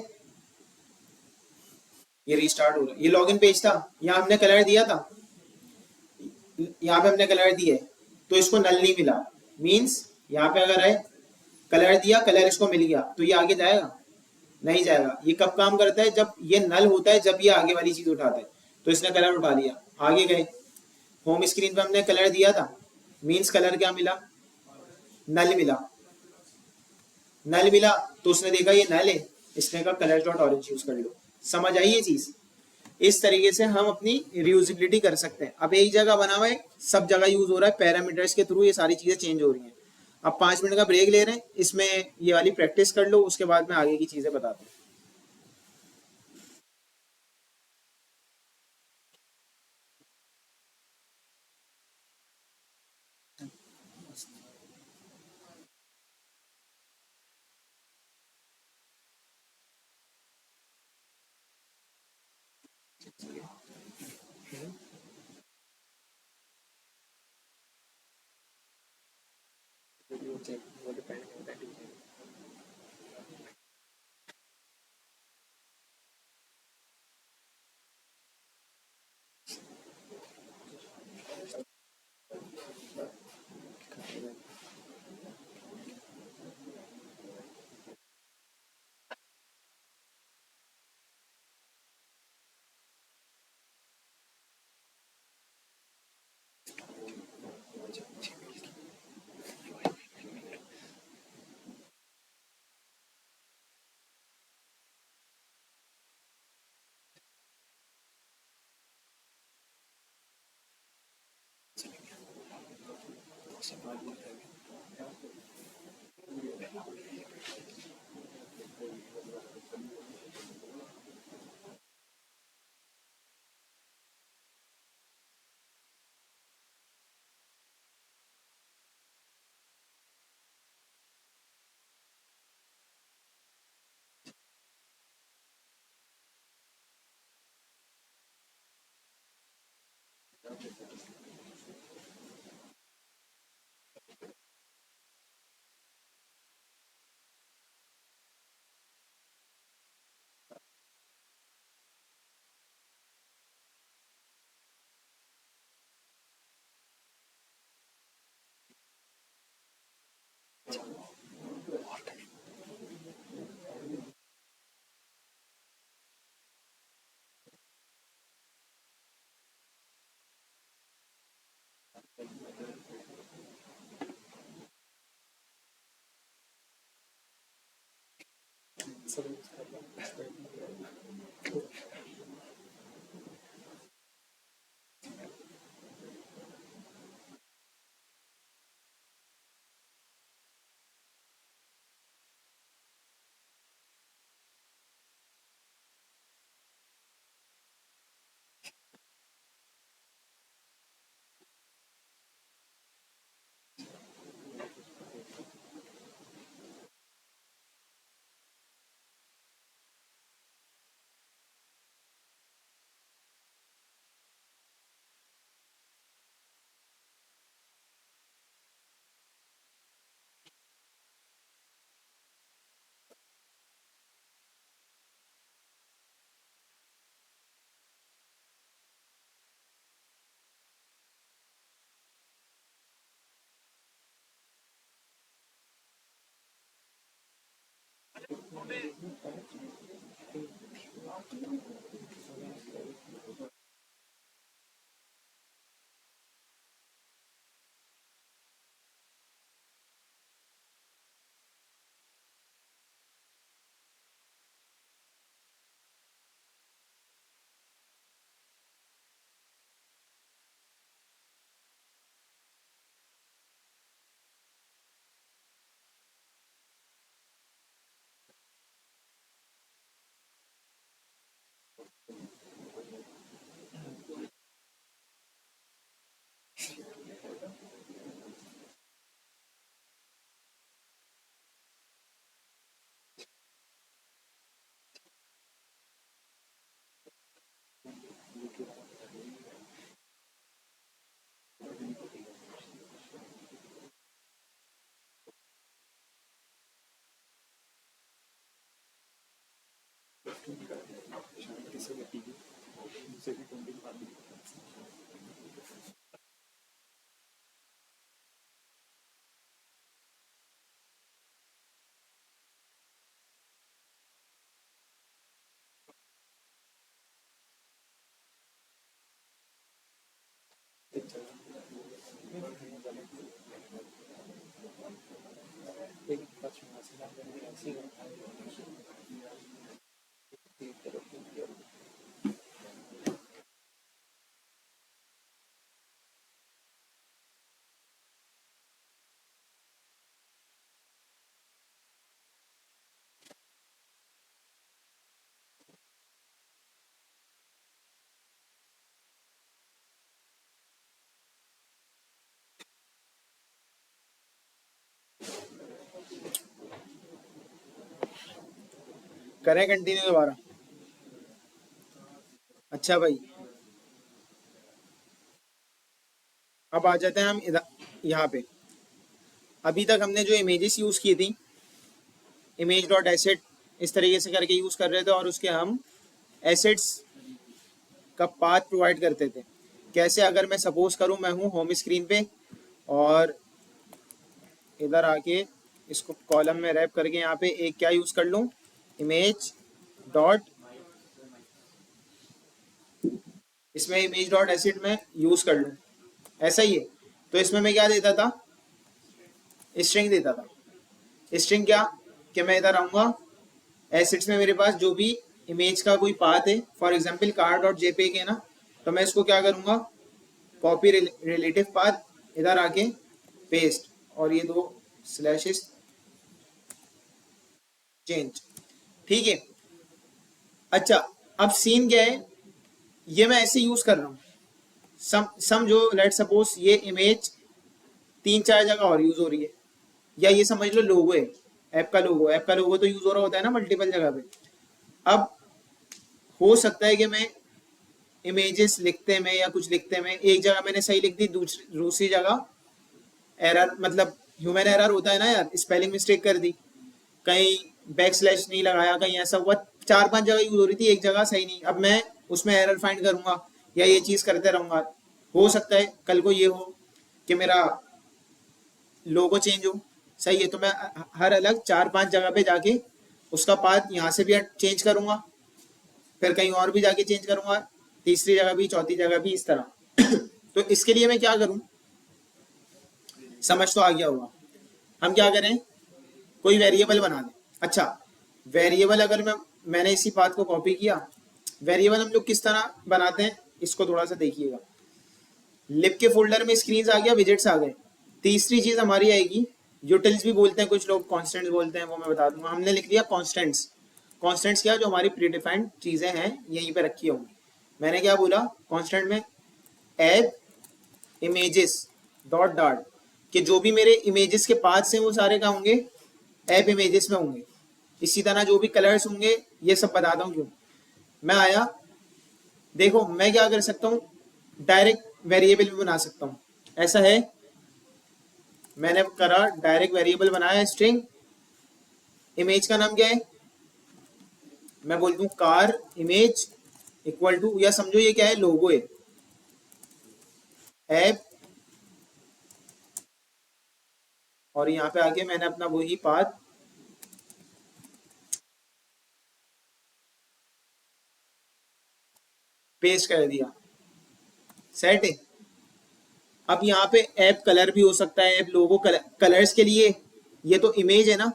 S1: ये रिस्टार्ट हो रहा है, ये लॉगिन पेज था, यहाँ हमने कलर दिया था, यहाँ पे हमने कलर दिए, तो इसको नल नहीं मिला। मीन्स यहाँ पे अगर है कलर दिया, कलर इसको मिल गया, तो ये आगे जाएगा, नहीं जाएगा। ये कब काम करता है, जब ये नल होता है, जब ये आगे वाली चीज उठाता है। तो इसने कलर उठा लिया, आगे गए, होम स्क्रीन पे हमने कलर दिया था, मीन्स कलर क्या मिला, नल मिला। नल मिला तो उसने देखा ये नल है, इसने कहा कलर डॉट ऑरेंज यूज कर लो। समझ आई ये चीज? इस तरीके से हम अपनी रियूजिबिलिटी कर सकते हैं। अब एक जगह बना हुआ है, सब जगह यूज हो रहा है, पैरामीटर्स के थ्रू ये सारी चीजें चेंज हो रही हैं। अब 5 मिनट का ब्रेक ले रहे हैं, इसमें ये वाली प्रैक्टिस कर लो, उसके बाद मैं आगे की चीजें बताता हूँ। करें कंटिन्यू दोबारा? अच्छा भाई, अब आ जाते हैं हम इधर, यहाँ पे। अभी तक हमने जो इमेजेस यूज की थी, इमेज डॉट एसेट इस तरीके से करके यूज कर रहे थे, और उसके हम एसेट्स का पाथ प्रोवाइड करते थे। कैसे? अगर मैं सपोज करूं मैं हूं होम स्क्रीन पे, और इधर आके इसको कॉलम में रैप करके यहाँ पे एक क्या यूज कर लूं, इमेज डॉट, इसमें इमेज डॉट एसिड में यूज कर लूं, ऐसा ही है। तो इसमें मैं क्या देता था, स्ट्रिंग देता था। स्ट्रिंग क्या, कि मैं इधर आऊंगा, एसिड्स में मेरे पास जो भी इमेज का कोई पाथ है, for example car dot JPEG है ना, तो मैं इसको क्या करूंगा, कॉपी रिलेटिव पाथ, इधर आके पेस्ट, और ये दो स्लैशेस चेंज। ठीक है। अच्छा, अब सीन क्या है, ये मैं ऐसे यूज कर रहा हूँ। समझो, लेट सपोज ये इमेज तीन चार जगह और यूज हो रही है, या ये समझ लो लोगो है, ऐप का लोगो तो यूज हो रहा होता है ना मल्टीपल जगह पे। अब हो सकता है कि मैं इमेजेस लिखते में या कुछ लिखते में एक जगह मैंने सही लिख दी, दूसरी दूसरी जगह एरर, मतलब ह्यूमन एरर होता है ना यार, स्पेलिंग मिस्टेक कर दी, कहीं बैक स्लैश नहीं लगाया, कहीं ऐसा हुआ, चार पांच जगह यूज हो रही थी, एक जगह सही नहीं। अब मैं उसमें एरर फाइंड करूंगा या ये चीज करते रहूंगा, हो सकता है कल को ये हो कि मेरा लोगो चेंज हो। सही है, तो मैं हर अलग चार पांच जगह पे जाके उसका पाथ यहाँ से भी चेंज करूंगा, फिर कहीं और भी जाके चेंज करूंगा, तीसरी जगह भी, चौथी जगह भी, इस तरह। तो इसके लिए मैं क्या करूं, समझ तो आ गया होगा। हम क्या करें, कोई वेरिएबल बना दें। अच्छा, वेरिएबल अगर मैंने इसी बात को कॉपी किया, वेरिएबल हम लोग किस तरह बनाते हैं, इसको थोड़ा सा देखिएगा। लिब के फोल्डर में स्क्रीन आ गया, विजेट्स आ गए। तीसरी चीज हमारी आएगी, यूटिल्स भी बोलते हैं कुछ लोग, कॉन्स्टेंट्स बोलते हैं, वो मैं बता दूंगा। हमने लिख दिया कॉन्स्टेंट्स। कॉन्स्टेंट्स क्या, जो हमारी प्रीडिफाइंड चीजें हैं यहीं पे रखी होंगी। मैंने क्या बोला कॉन्स्टेंट में, एड इमेजेस डॉट डॉट, कि जो भी मेरे इमेजेस के पाथ हैं वो सारे क्या होंगे, ऐप इमेजेस में होंगे। इसी तरह जो भी कलर्स होंगे, ये सब बताता हूँ क्यों। मैं आया, देखो मैं क्या कर सकता हूँ, डायरेक्ट वेरिएबल भी बना सकता हूँ, ऐसा है। मैंने करा डायरेक्ट वेरिएबल बनाया, स्ट्रिंग, इमेज का नाम क्या है, मैं बोल दूं कार इमेज इक्वल टू, या समझो ये क्या है, लोगो है, ऐप, और यहाँ पे आके मैंने अपना वही पाथ पेस्ट कर दिया, सेट है। अब यहाँ पे ऐप कलर भी हो सकता है, ऐप लोगो, कलर्स के लिए ये तो इमेज है ना,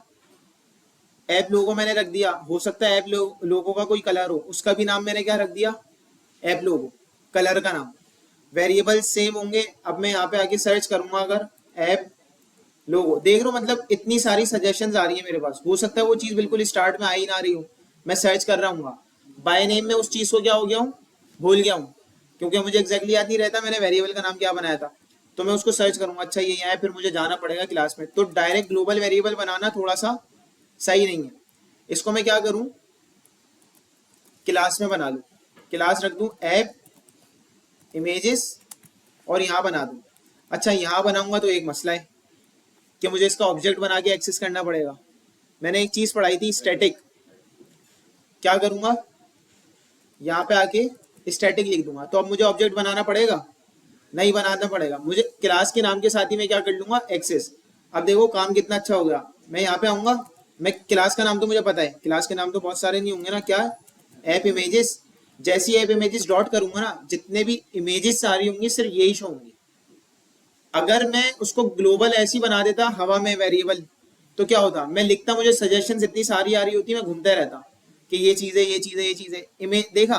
S1: ऐप लोगो मैंने रख दिया, हो सकता है ऐप लोगो का कोई कलर हो, उसका भी नाम मैंने क्या रख दिया, ऐप लोगो, कलर का नाम। वेरिएबल सेम होंगे। अब मैं यहाँ पे आके सर्च करूंगा, अगर ऐप लोगो, देख रहे हो, मतलब इतनी सारी सजेशंस आ रही है मेरे पास। हो सकता है वो चीज बिल्कुल स्टार्ट में आ ही ना रही हो, मैं सर्च कर रहा हूँ, बाय नेम में उस चीज को क्या हो गया हूँ, भूल गया हूँ, क्योंकि मुझे एग्जैक्टली याद नहीं रहता मैंने वेरिएबल का नाम क्या बनाया था। तो मैं उसको सर्च करूंगा, अच्छा ये यहाँ है, फिर मुझे जाना पड़ेगा क्लास में। तो डायरेक्ट ग्लोबल वेरिएबल बनाना थोड़ा सा सही नहीं है। इसको मैं क्या करूँ, क्लास में बना लूँ, क्लास रख दूँ ऐप इमेजेस, और यहाँ बना दूँ। अच्छा, यहाँ बनाऊंगा तो एक मसला है कि मुझे इसका ऑब्जेक्ट बना के एक्सेस करना पड़ेगा। मैंने एक चीज पढ़ाई थी, स्टैटिक। क्या करूंगा, यहाँ पे आके स्टैटिक लिख दूंगा, तो अब मुझे ऑब्जेक्ट बनाना पड़ेगा, नहीं बनाना पड़ेगा मुझे। क्लास के नाम के साथ ही मैं क्या कर लूंगा, एक्सेस। अब देखो काम कितना अच्छा हो गया। मैं यहाँ पे आऊंगा, मैं क्लास का नाम तो मुझे पता है, क्लास के नाम तो बहुत सारे नहीं होंगे ना, क्या, ऐप इमेजेस। जैसी ऐप इमेजेस डॉट करूंगा ना, जितने भी इमेजेस सारी होंगी सिर्फ यही शो होंगी। अगर मैं उसको ग्लोबल ऐसी बना देता हवा में वेरिएबल, तो क्या होता, मैं लिखता, मुझे सजेशन इतनी सारी आ रही होती, मैं घूमता रहता कि ये चीज है, ये चीज है, ये चीज है। इमेज देखा,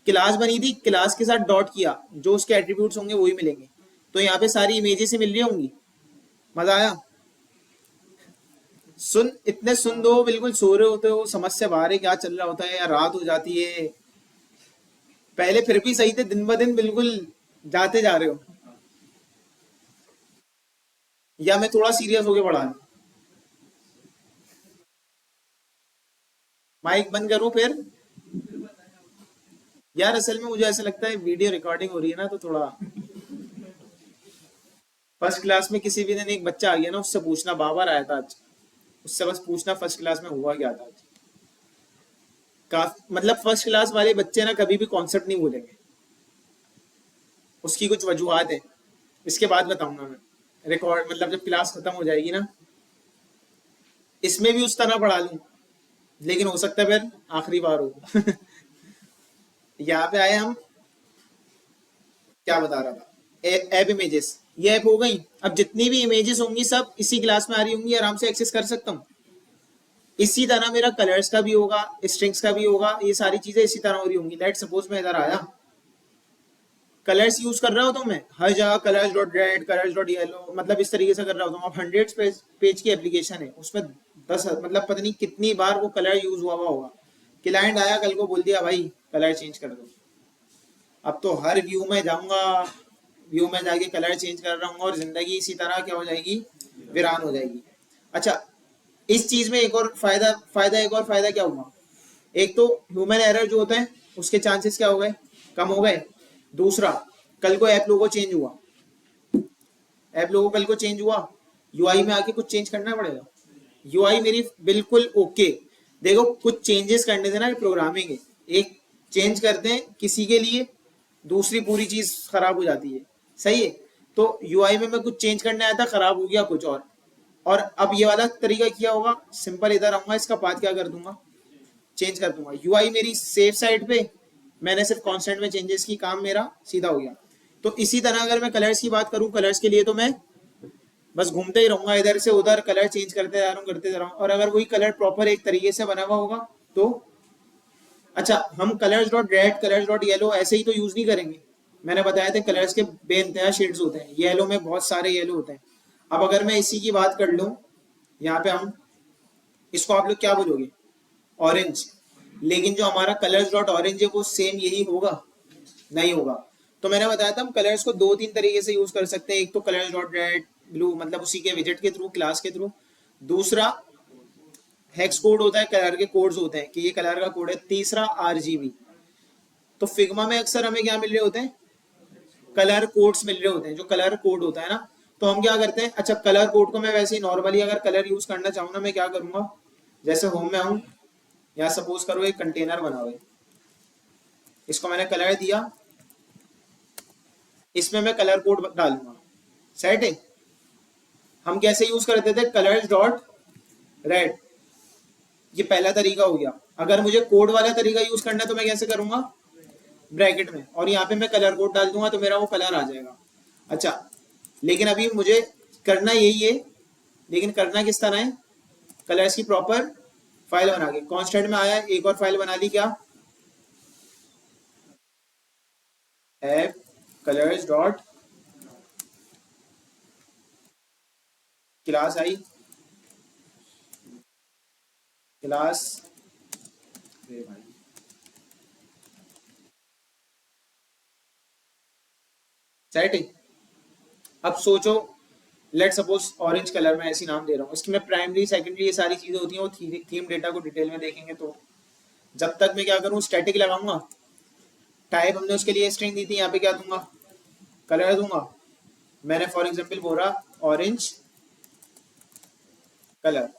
S1: क्लास बनी थी, क्लास के साथ डॉट किया, जो उसके एट्रीब्यूट्स होंगे वही मिलेंगे, तो यहाँ पे सारी इमेजेस ही मिल रही होंगी। मजा आया? सुन, इतने सुन दो, बिल्कुल सो रहे होते हो, समझ से बाहर है क्या चल रहा होता है, या रात हो जाती है। पहले फिर भी सही थे, दिन ब दिन बिल्कुल जाते जा रहे हो, या मैं थोड़ा सीरियस होके पढ़ा रहा हूं? माइक बंद करूं फिर? यार असल में मुझे ऐसा लगता है वीडियो रिकॉर्डिंग हो रही है ना, तो थोड़ा फर्स्ट क्लास में किसी भी दिन एक बच्चा आ गया ना, उससे पूछना, बाबर आया था आज, उससे बस पूछना फर्स्ट क्लास में हुआ क्या था आज। मतलब फर्स्ट क्लास वाले बच्चे ना कभी भी कॉन्सेप्ट नहीं भूलेंगे। उसकी कुछ वजूहत है, इसके बाद बताऊंगा मैं। रिकॉर्ड मतलब जब क्लास खत्म हो जाएगी ना, इसमें भी उस तरह पढ़ा लूं, लेकिन हो सकता है फिर आखिरी बार हो। यहाँ पे आए हम, क्या बता रहा था, ऐप इमेजेस। ये ऐप हो गई। अब जितनी भी इमेजेस होंगी सब इसी क्लास में आ रही होंगी, आराम से एक्सेस कर सकता हूँ। इसी तरह मेरा कलर्स का भी होगा, स्ट्रिंग्स का भी होगा, ये सारी चीजें इसी तरह हो रही होंगी। लेट सपोज मैं इधर आया, कलर्स यूज कर रहा होता हूँ मैं हर जगह, colours dot red, colours dot yellow, मतलब इस तरीके से कर रहा होता हूँ। अब 100 पेज की एप्लीकेशन है, उसमें 10 मतलब पता नहीं कितनी बार वो कलर यूज हुआ होगा। क्लाइंट आया कल को, बोल दिया भाई कलर चेंज कर दो। अब तो हर व्यू में जाऊंगा, व्यू में जाके कलर चेंज कर रहा हूँ, और जिंदगी इसी तरह क्या हो जाएगी, वीरान हो जाएगी। अच्छा, इस चीज में एक और एक और फायदा क्या हुआ। एक तो ह्यूमन एरर जो होता है उसके चांसेस क्या हो गए, कम हो गए। दूसरा, कल को ऐप लोगो चेंज हुआ, ऐप लोगो कल को चेंज हुआ, यूआई में आके कुछ चेंज करना पड़ेगा। यूआई मेरी बिल्कुल ओके। देखो कुछ चेंजेस करने से ना, प्रोग्रामिंग है, एक चेंज करते हैं किसी के लिए, दूसरी पूरी चीज खराब हो जाती है। सही है। तो यूआई में मैं कुछ चेंज करने आया था, खराब हो गया कुछ और अब ये वाला तरीका क्या होगा, सिंपल इधर आऊंगा, इसका पाथ क्या कर दूंगा, चेंज कर दूंगा। यूआई मेरी सेफ साइड पे, मैंने सिर्फ कॉन्स्टेंट में चेंजेस की, काम मेरा सीधा हो गया। तो इसी तरह अगर मैं कलर्स की बात करूं, कलर्स के लिए तो मैं बस घूमते ही रहूंगा इधर से उधर, कलर चेंज करते जा रहा हूँ, करते जा रहा हूँ। और अगर वही कलर प्रॉपर एक तरीके से बना हुआ होगा तो अच्छा, हम colours dot red, colours dot yellow ऐसे ही तो यूज नहीं करेंगे। मैंने बताया था कलर्स के बेइंतहा शेड्स होते हैं, येलो में बहुत सारे येलो होते हैं। अब अगर मैं इसी की बात कर लूं, यहाँ पे हम, इसको आप लोग क्या बोलोगे, ऑरेंज। लेकिन जो हमारा कलर्स डॉट ऑरेंज है वो सेम यही होगा, नहीं होगा। तो मैंने बताया था हम कलर्स को दो तीन तरीके से यूज कर सकते हैं। एक तो कलर्स डॉट रेड ब्लू, मतलब उसी के विजेट के थ्रू, क्लास के थ्रू। दूसरा हेक्स कोड होता है, कलर के कोड्स होते हैं कि ये कलर का कोड है। तीसरा आरजीबी। तो फिग्मा में अक्सर हमें क्या मिल रहे होते हैं, कलर कोड्स मिल रहे होते हैं, जो कलर कोड होता है ना। तो हम क्या करते हैं, अच्छा कलर कोड को मैं वैसे ही नॉर्मली अगर कलर यूज करना चाहूँ ना, मैं क्या करूंगा, जैसे होम में आऊँ, या सपोज करो एक कंटेनर बना हुआ है, इसको मैंने कलर दिया, इसमें मैं कलर कोड डालूंगा। सेट है। हम कैसे यूज करते थे, कलर्स डॉट रेड, ये पहला तरीका हो गया। अगर मुझे कोड वाला तरीका यूज करना है तो मैं कैसे करूंगा, ब्रैकेट में, और यहाँ पे मैं कलर कोड डाल दूंगा तो मेरा वो कलर आ जाएगा। अच्छा, लेकिन अभी मुझे करना यही है, लेकिन करना किस तरह है, कलर्स की प्रॉपर फाइल बना के, कॉन्स्टेंट में आया, एक और फाइल बना ली, क्या, ऐप कलर्स डॉट क्लास आई, क्लास, सेट है। अब सोचो, लेट सपोज ऑरेंज कलर में ऐसी नाम दे रहा हूँ, इसकी मैं प्राइमरी सेकेंडरी ये सारी चीजें होती हैं, वो थीम डेटा को डिटेल में देखेंगे। तो जब तक मैं क्या करूँ, स्टैटिक लगाऊंगा। टाइप हमने उसके लिए स्ट्रिंग दी थी, यहाँ पे क्या दूंगा, कलर दूंगा। मैंने फॉर एग्जांपल बोला ऑरेंज कलर।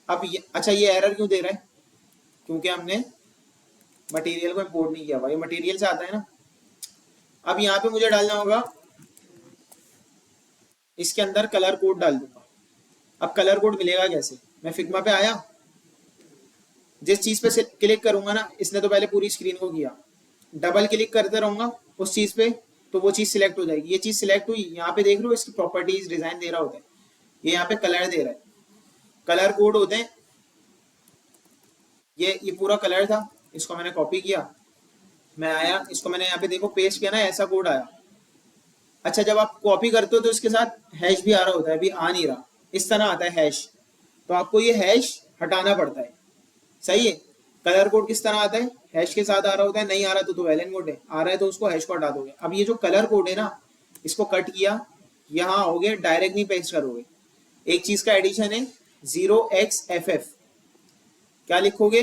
S1: अब ये, अच्छा ये एरर क्यों दे रहा है, क्योंकि हमने मटेरियल को इंपोर्ट नहीं किया हुआ, ये मटेरियल से आता है ना। अब यहाँ पे मुझे डालना होगा, इसके अंदर कलर कोड डाल दूंगा। अब कलर कोड मिलेगा कैसे, मैं फिग्मा पे आया, जिस चीज पे क्लिक करूंगा ना, इसने तो पहले पूरी स्क्रीन को किया, डबल क्लिक करते रहूंगा उस चीज पे, तो वो चीज सिलेक्ट हो जाएगी। ये चीज सिलेक्ट हुई, यहाँ पे देख लो इसकी प्रॉपर्टीज डिजाइन दे रहा होता है, ये यहाँ पे कलर दे रहा है, कलर कोड होते हैं। ये पूरा कलर था, इसको मैंने कॉपी किया, मैं आया, इसको मैंने यहाँ पे देखो पेस्ट किया ना, ऐसा कोड आया। अच्छा, जब आप कॉपी करते हो तो इसके साथ हैश भी आ रहा होता है, अभी आ नहीं रहा, इस तरह आता है हैश, तो आपको ये हैश हटाना पड़ता है। सही है। कलर कोड किस तरह आता है, हैश के साथ आ रहा होता है, नहीं आ रहा तो वैलेंट कोड है, आ रहा है तो उसको हैश को हटा दोगे। अब ये जो कलर कोड है ना, इसको कट किया, यहाँ आओगे, डायरेक्ट नहीं पेस्ट करोगे। एक चीज का एडिशन है, 0xFF, क्या लिखोगे,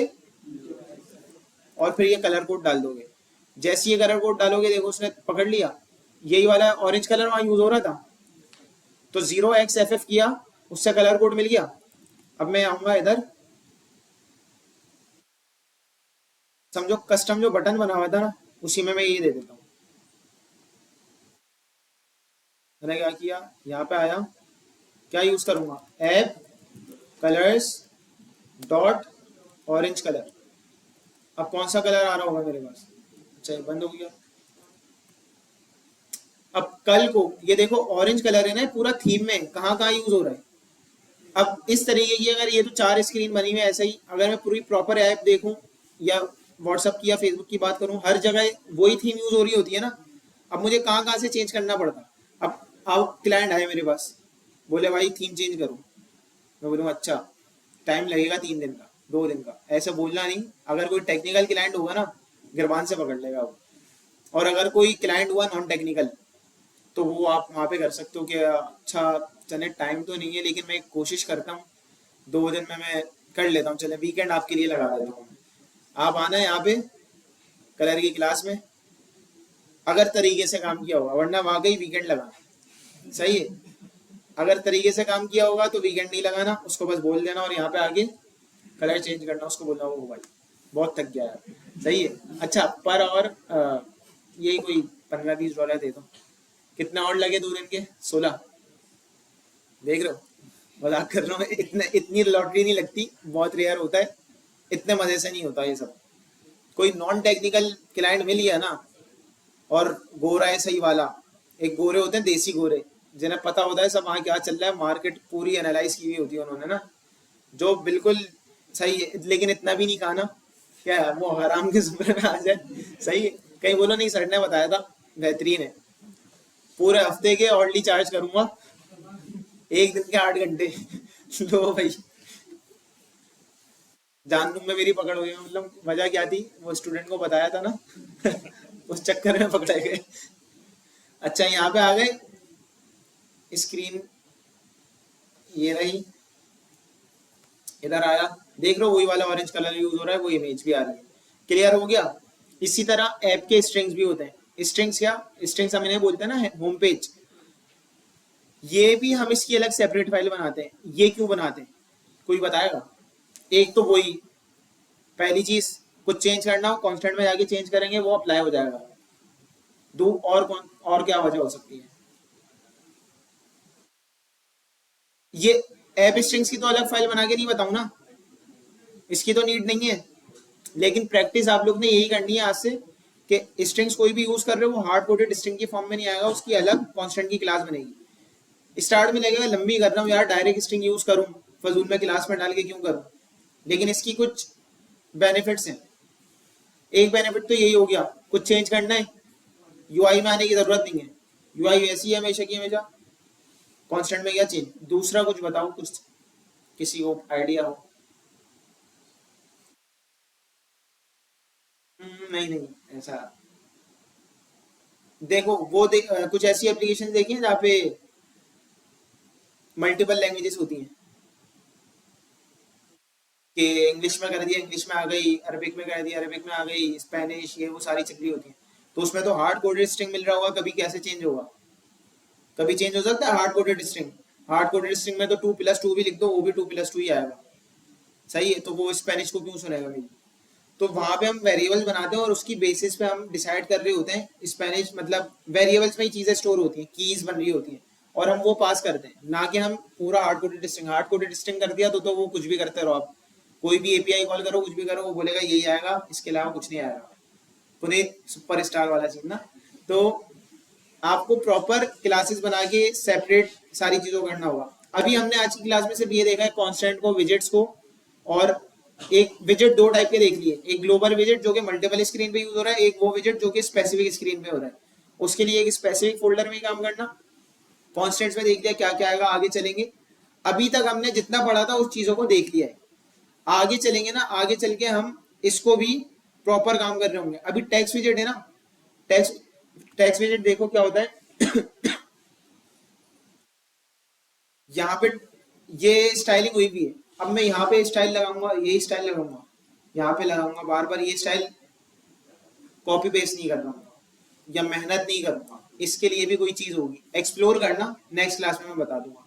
S1: और फिर ये कलर कोड डाल दोगे। जैसे ये कलर कोड डालोगे देखो उसने पकड़ लिया, यही वाला ऑरेंज कलर वहां यूज हो रहा था, तो 0xFF किया, उससे कलर कोड मिल गया। अब मैं आऊंगा इधर, समझो कस्टम जो बटन बना हुआ था ना, उसी में मैं ये दे देता हूँ। मैंने क्या किया, यहाँ पे आया, क्या यूज करूंगा, app colours dot orange colour. अब कौन सा कलर आ रहा होगा मेरे पास, अच्छा ये बंद हो गया। अब कल को ये देखो ऑरेंज कलर है ना पूरा थीम में, कहाँ कहाँ यूज हो रहा है। अब इस तरीके की, अगर ये तो 4 स्क्रीन बनी हुई है ऐसा ही, अगर मैं पूरी प्रॉपर ऐप देखूं या व्हाट्सअप की या फेसबुक की बात करूं, हर जगह वही थीम यूज हो रही होती है ना। अब मुझे कहाँ कहाँ से चेंज करना पड़ता। अब क्लाइंट आए मेरे पास, बोले भाई थीम चेंज करो, मैं बोलूँ अच्छा टाइम लगेगा 3 दिन का 2 दिन का, ऐसे बोलना नहीं। अगर कोई टेक्निकल क्लाइंट होगा ना, गिरबान से पकड़ लेगा वो। और अगर कोई क्लाइंट हुआ नॉन टेक्निकल, तो वो आप वहाँ पे कर सकते हो कि अच्छा चले टाइम तो नहीं है लेकिन मैं कोशिश करता हूँ 2 दिन में मैं कर लेता हूँ, चले वीकेंड आपके लिए लगा देता हूँ। आप आना है यहाँ पे कलर की क्लास में, अगर तरीके से काम किया होगा, वरना वाकई वीकेंड लगाना सही है। अगर तरीके से काम किया होगा तो वीकेंड नहीं लगाना, उसको बस बोल देना और यहाँ पे आगे कलर चेंज करना, उसको बोलना वो भाई बहुत थक गया है, सही है। अच्छा पर और यही कोई $15-20 दे दो। कितने और लगे 2 दिन के, 16। देख रहे हो मजाक कर रहा हूँ, इतनी लॉटरी नहीं लगती, बहुत रेयर होता है, इतने मजे से नहीं होता ये सब। कोई नॉन टेक्निकल क्लाइंट मिल गया ना, और गोरा है सही वाला, एक गोरे होते हैं देसी गोरे, जिन्हें पता होता है सब वहाँ क्या चल रहा है, मार्केट पूरी एनालाइज की हुई होती है उन्होंने ना, जो बिल्कुल सही है, लेकिन इतना भी नहीं खाना क्या है, वो हराम के जुमरे में आ जाए, सही है। कहीं बोलो नहीं सर ने बताया था, बेहतरीन है। पूरे हफ्ते के ऑर्डली चार्ज करूंगा, एक दिन के 8 घंटे लो भाई, जान लूंगा मेरी पकड़ हुई, मतलब वजह क्या थी वो स्टूडेंट को बताया था ना उस चक्कर में पकड़े गए। अच्छा यहाँ पे आ गए, स्क्रीन ये रही, इधर आया, देख लो वही वाला ऑरेंज कलर यूज हो रहा है, वो इमेज भी आ रही है, क्लियर हो गया। इसी तरह ऐप के स्ट्रिंग्स भी होते हैं। स्ट्रिंग्स क्या, स्ट्रिंग्स हम इन्हें बोलते हैं ना होम पेज, ये भी हम इसकी अलग सेपरेट फाइल बनाते हैं। ये क्यों बनाते हैं, कोई बताएगा। एक तो वही पहली चीज, कुछ चेंज करना हो कांस्टेंट में जाके चेंज करेंगे, वो अप्लाई हो जाएगा। दो और कौन और क्या वजह हो सकती है, ये ऐप स्ट्रिंग्स की तो अलग फाइल बना के नहीं बताऊं ना, इसकी तो नीड नहीं है। लेकिन प्रैक्टिस आप लोग ने यही करनी है आज से, कि स्ट्रिंग्स कोई भी यूज कर रहे हो वो हार्ड कोडेड स्ट्रिंग की फॉर्म में नहीं आएगा, उसकी अलग कांस्टेंट की क्लास बनेगी। स्टार्ट में लगेगा लंबी कर रहा हूँ यार, डायरेक्ट स्ट्रिंग यूज करूँ, फजूल में क्लास में डाल के क्यों करूँ, लेकिन इसकी कुछ बेनिफिट्स हैं। एक बेनिफिट तो यही हो गया, कुछ चेंज करना है यूआई में आने की जरूरत नहीं है, यूआई वैसी है हमेशा की हमेशा, कांस्टेंट में क्या चेंज। दूसरा कुछ बताओ, कुछ किसी को आइडिया हो। नहीं नहीं ऐसा, देखो वो कुछ ऐसी एप्लीकेशन देखी हैं जहाँ पे मल्टीपल लैंग्वेजेस होती हैं, कि इंग्लिश में कर दिया इंग्लिश में आ गई, अरबिक में कर दिया अरबिक में आ गई, स्पेनिश ये वो सारी चल रही होती है। तो उसमें तो हार्ड कोडेड स्ट्रिंग मिल रहा होगा, कभी कैसे चेंज होगा, कभी चेंज हो सकता है hard coded string. Hard coded string में तो 2+2 भी लिख दो वो भी 2+2 ही आएगा, सही है। तो वो स्पेनिश को क्यों सुनेगा मेरी। तो वहां पे हम वेरिएबल्स बनाते हैं और उसकी बेसिस पे हम डिसाइड कर रहे होते हैं स्पेनिश, मतलब वेरिएबल्स में ही चीजें स्टोर होती हैं, कीज बन रही होती हैं, और हम वो पास करते हैं, ना कि हम पूरा hard coded string. Hard coded string कर दिया तो वो कुछ भी करते रहो आप, कोई भी एपीआई कॉल करो कुछ भी करो वो बोलेगा यही आएगा, इसके अलावा कुछ नहीं आएगा। पुनीत सुपरस्टार वाला सीन ना। तो आपको प्रॉपर क्लासेस बना के सेपरेट सारी चीजों को करना होगा। अभी हमने आज की क्लास में सिर्फ ये देखा है कांस्टेंट को, विजेट्स को, और एक विजेट दो टाइप के देख लिए, एक ग्लोबल विजेट जो कि मल्टीपल स्क्रीन पे यूज हो रहा है, एक वो विजेट जो कि स्पेसिफिक स्क्रीन पे हो रहा है। उसके लिए एक स्पेसिफिक फोल्डर में काम करना। कॉन्स्टेंट्स में देख लिया क्या क्या आएगा, आगे चलेंगे। अभी तक हमने जितना पढ़ा था उस चीजों को देख लिया है, आगे चलेंगे ना, आगे चल के हम इसको भी प्रॉपर काम कर रहे होंगे। अभी टेक्स्ट विजेट है ना, टेक्स्ट टेक्स्ट विजेट देखो क्या होता है यहाँ पे ये स्टाइलिंग हुई भी है, अब मैं यहाँ पे स्टाइल लगाऊंगा, ये स्टाइल लगाऊंगा, यहाँ पे लगाऊंगा, बार बार ये स्टाइल कॉपी पेस्ट नहीं कर पाऊंगा या मेहनत नहीं करूंगा। इसके लिए भी कोई चीज होगी, एक्सप्लोर करना नेक्स्ट क्लास में मैं बता दूंगा।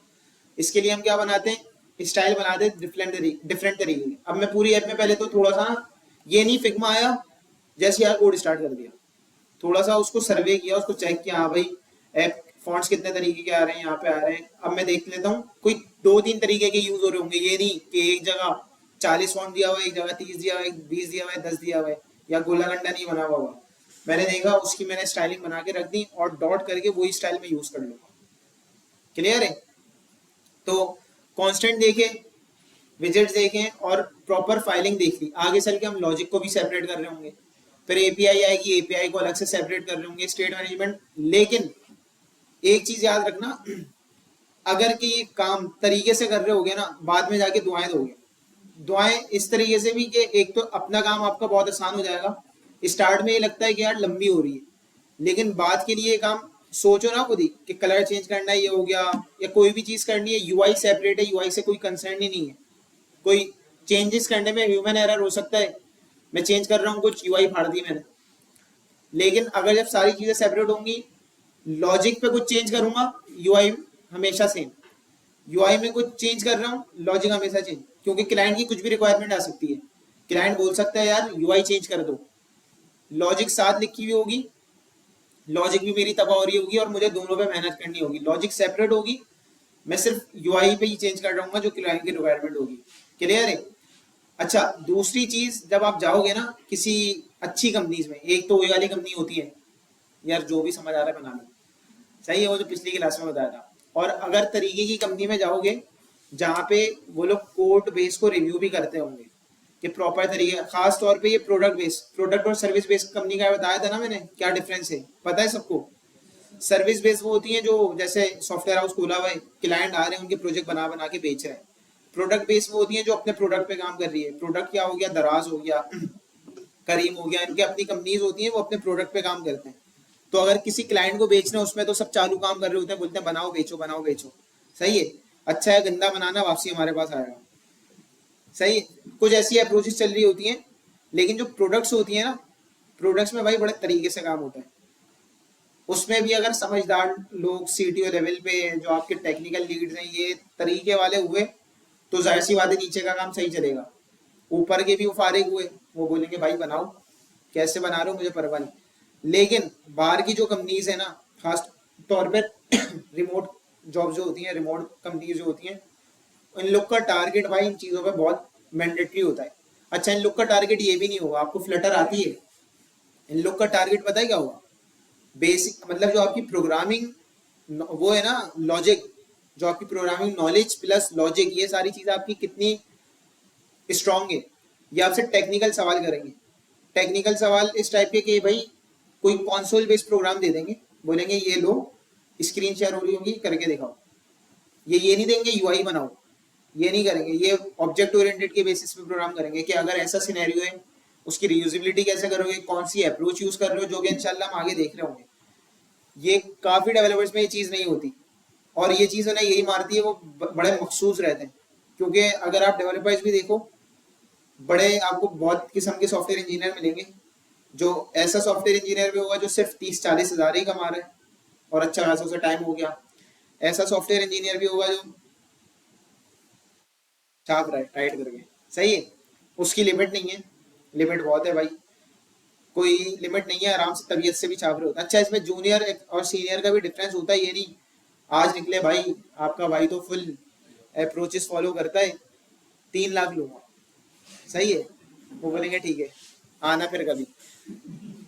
S1: इसके लिए हम क्या बनाते हैं, स्टाइल बनाते हैं डिफरेंट तरीके के। अब मैं पूरी ऐप में पहले तो थोड़ा सा ये नहीं फिग्मा आया जैसे यार कोड स्टार्ट कर दिया, थोड़ा सा उसको सर्वे किया, उसको चेक किया, हाँ भाई ऐप फॉन्ट्स कितने तरीके के आ रहे हैं, यहाँ पे आ रहे हैं। अब मैं देख लेता हूँ कोई 2-3 तरीके के यूज हो रहे होंगे, ये नहीं कि एक जगह 40 फॉन्ट दिया हुआ है, एक जगह 30 दिया हुआ है, 20 दिया हुआ है, 10 दिया हुआ है, या गोला गंडा नहीं बना हुआ। मैंने देखा, उसकी मैंने स्टाइलिंग बना के रख दी और डॉट करके वही स्टाइल में यूज कर लूंगा। क्लियर है? तो कॉन्स्टेंट देखे, विजेट्स देखें और प्रॉपर फाइलिंग देख ली। आगे चल के हम लॉजिक को भी सेपरेट कर रहे होंगे, फिर एपीआई आएगी, एपीआई को अलग से सेपरेट कर रहे होंगे, स्टेट मैनेजमेंट। लेकिन एक चीज याद रखना, अगर कि ये काम तरीके से कर रहे होगे ना, बाद में जाके दुआएं दोगे। दुआएं इस तरीके से भी कि एक तो अपना काम आपका बहुत आसान हो जाएगा। स्टार्ट में ये लगता है कि यार लंबी हो रही है, लेकिन बाद के लिए काम सोचो ना खुद ही कि कलर चेंज करना है, ये हो गया, या कोई भी चीज करनी है, यूआई सेपरेट है, यूआई से कोई कंसर्न ही नहीं है। कोई चेंजेस करने में ह्यूमन एरर हो सकता है, मैं चेंज कर रहा हूँ कुछ, यूआई फाड़ दी मैंने। लेकिन अगर जब सारी चीजें सेपरेट होंगी, लॉजिक पे कुछ चेंज करूंगा, यूआई हमेशा सेम। यूआई में कुछ चेंज कर रहा हूँ, लॉजिक हमेशा चेंज, क्योंकि क्लाइंट की कुछ भी रिक्वायरमेंट आ सकती है। क्लाइंट बोल सकता है यार यूआई चेंज कर दो, लॉजिक साथ लिखी हुई होगी, लॉजिक भी मेरी तबाह हो रही होगी और मुझे दोनों पे मेहनत करनी होगी। लॉजिक सेपरेट होगी, मैं सिर्फ यूआई पे ही चेंज कर रहूंगा जो क्लाइंट की रिक्वायरमेंट होगी। क्लियर है? अच्छा, दूसरी चीज, जब आप जाओगे ना किसी अच्छी कंपनीज में, एक तो वही वाली कंपनी होती है यार, जो भी समझ आ रहा है बना लो, सही है, वो जो पिछली क्लास में बताया था। और अगर तरीके की कंपनी में जाओगे जहाँ पे वो लोग कोड बेस को रिव्यू भी करते होंगे कि प्रॉपर तरीके, खास तौर पे ये प्रोडक्ट बेस, प्रोडक्ट और सर्विस बेस्ड कंपनी का बताया था ना मैंने, क्या डिफरेंस है पता है सबको? सर्विस बेस्ड वो होती है जो जैसे सॉफ्टवेयर हाउस खोला हुआ है, क्लाइंट आ रहे हैं, उनके प्रोजेक्ट बना बना के बेच रहे हैं। प्रोडक्ट बेस्ड वो होती है जो अपने प्रोडक्ट पे काम कर रही है। प्रोडक्ट क्या हो गया, दराज हो गया, करीम हो गया, इनकी अपनी कंपनीज होती हैं, वो अपने प्रोडक्ट पे काम करते हैं। तो अगर किसी क्लाइंट को बेचना है, उसमें तो सब चालू काम कर रहे होते हैं, बोलते हैं बनाओ बेचो बनाओ बेचो। सही है? अच्छा है, गंदा बनाना, वापसी हमारे पास आएगा। सही है? कुछ ऐसी अप्रोचेस चल रही होती हैं। लेकिन जो प्रोडक्ट्स होती हैं ना, प्रोडक्ट्स में भाई बड़े तरीके से काम होता है। उसमें भी अगर समझदार लोग सीटीओ लेवल पे, जो आपके टेक्निकल लीड्स हैं, ये तरीके वाले हुए, तो जाहिर सी बात है नीचे का काम सही चलेगा। ऊपर के भी वो फारिग हुए, वो बोलेंगे भाई बनाओ, कैसे बना रहे हो मुझे परवाह नहीं। लेकिन बाहर की जो कंपनीज है ना, खास तौर पर रिमोट जॉब जो होती हैं, रिमोट कंपनीज जो होती हैं, इन लोग का टारगेट भाई इन चीज़ों पे बहुत मैंडेटरी होता है। अच्छा, इन लोग का टारगेट ये भी नहीं होगा, आपको फ्लटर आती है, इन लोग का टारगेट पता है क्या होगा? बेसिक, मतलब जो आपकी प्रोग्रामिंग वो है ना, लॉजिक, जो आपकी प्रोग्रामिंग नॉलेज प्लस लॉजिक, ये सारी चीज़ आपकी कितनी स्ट्रांग है, ये आपसे टेक्निकल सवाल करेंगे। टेक्निकल सवाल इस टाइप के कि भाई कोई कॉन्सोल बेस्ड प्रोग्राम दे देंगे, बोलेंगे ये लो, स्क्रीन शेयर हो रही होगी, करके दिखाओ। ये नहीं देंगे यूआई बनाओ, ये नहीं करेंगे। ये ऑब्जेक्ट ओरिएंटेड के बेसिस पे प्रोग्राम करेंगे कि अगर ऐसा सिनेरियो है, उसकी रीयूजेबिलिटी कैसे करोगे, कौन सी अप्रोच यूज कर रहे हो, जो कि इंशाल्लाह हम आगे देख रहे होंगे। ये काफी डेवलपर्स में ये चीज नहीं होती, और ये चीज उन्हें यही मारती है, वो बड़े मखसूस रहते हैं। क्योंकि अगर आप डेवलपर्स भी देखो, बड़े आपको बहुत किस्म के सॉफ्टवेयर इंजीनियर मिलेंगे, जो ऐसा सॉफ्टवेयर इंजीनियर भी होगा जो सिर्फ 30-40 हज़ार ही कमा रहा है और अच्छा खासा उसे टाइम हो गया। ऐसा सॉफ्टवेयर इंजीनियर भी होगा जो छाप रहा है टाइट करके। सही है? उसकी लिमिट नहीं है, लिमिट बहुत है भाई, कोई लिमिट नहीं है, आराम से तबीयत से भी छाप रहे होता है। अच्छा, इसमें जूनियर और सीनियर का भी डिफरेंस होता है, ये नहीं आज निकले भाई आपका भाई तो फुल अप्रोचेस फॉलो करता है, 3 लाख लूंगा। सही है? वो बोलेंगे ठीक है आना फिर कभी।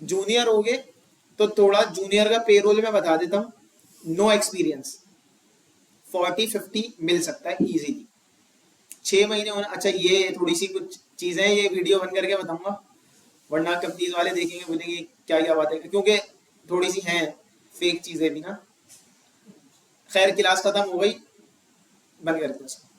S1: जूनियर हो गए तो थोड़ा जूनियर का पेरोल में बता देता हूँ, नो एक्सपीरियंस 40-50 मिल सकता है इजीली, 6 महीने होना। अच्छा, ये थोड़ी सी कुछ चीजें ये वीडियो बन करके बताऊंगा, वरना कंपनीज वाले देखेंगे बोलेंगे क्या क्या बात है, क्योंकि थोड़ी सी हैं फेक चीजें भी ना। खैर, क्लास खत्म हो गई, बंद करते हैं।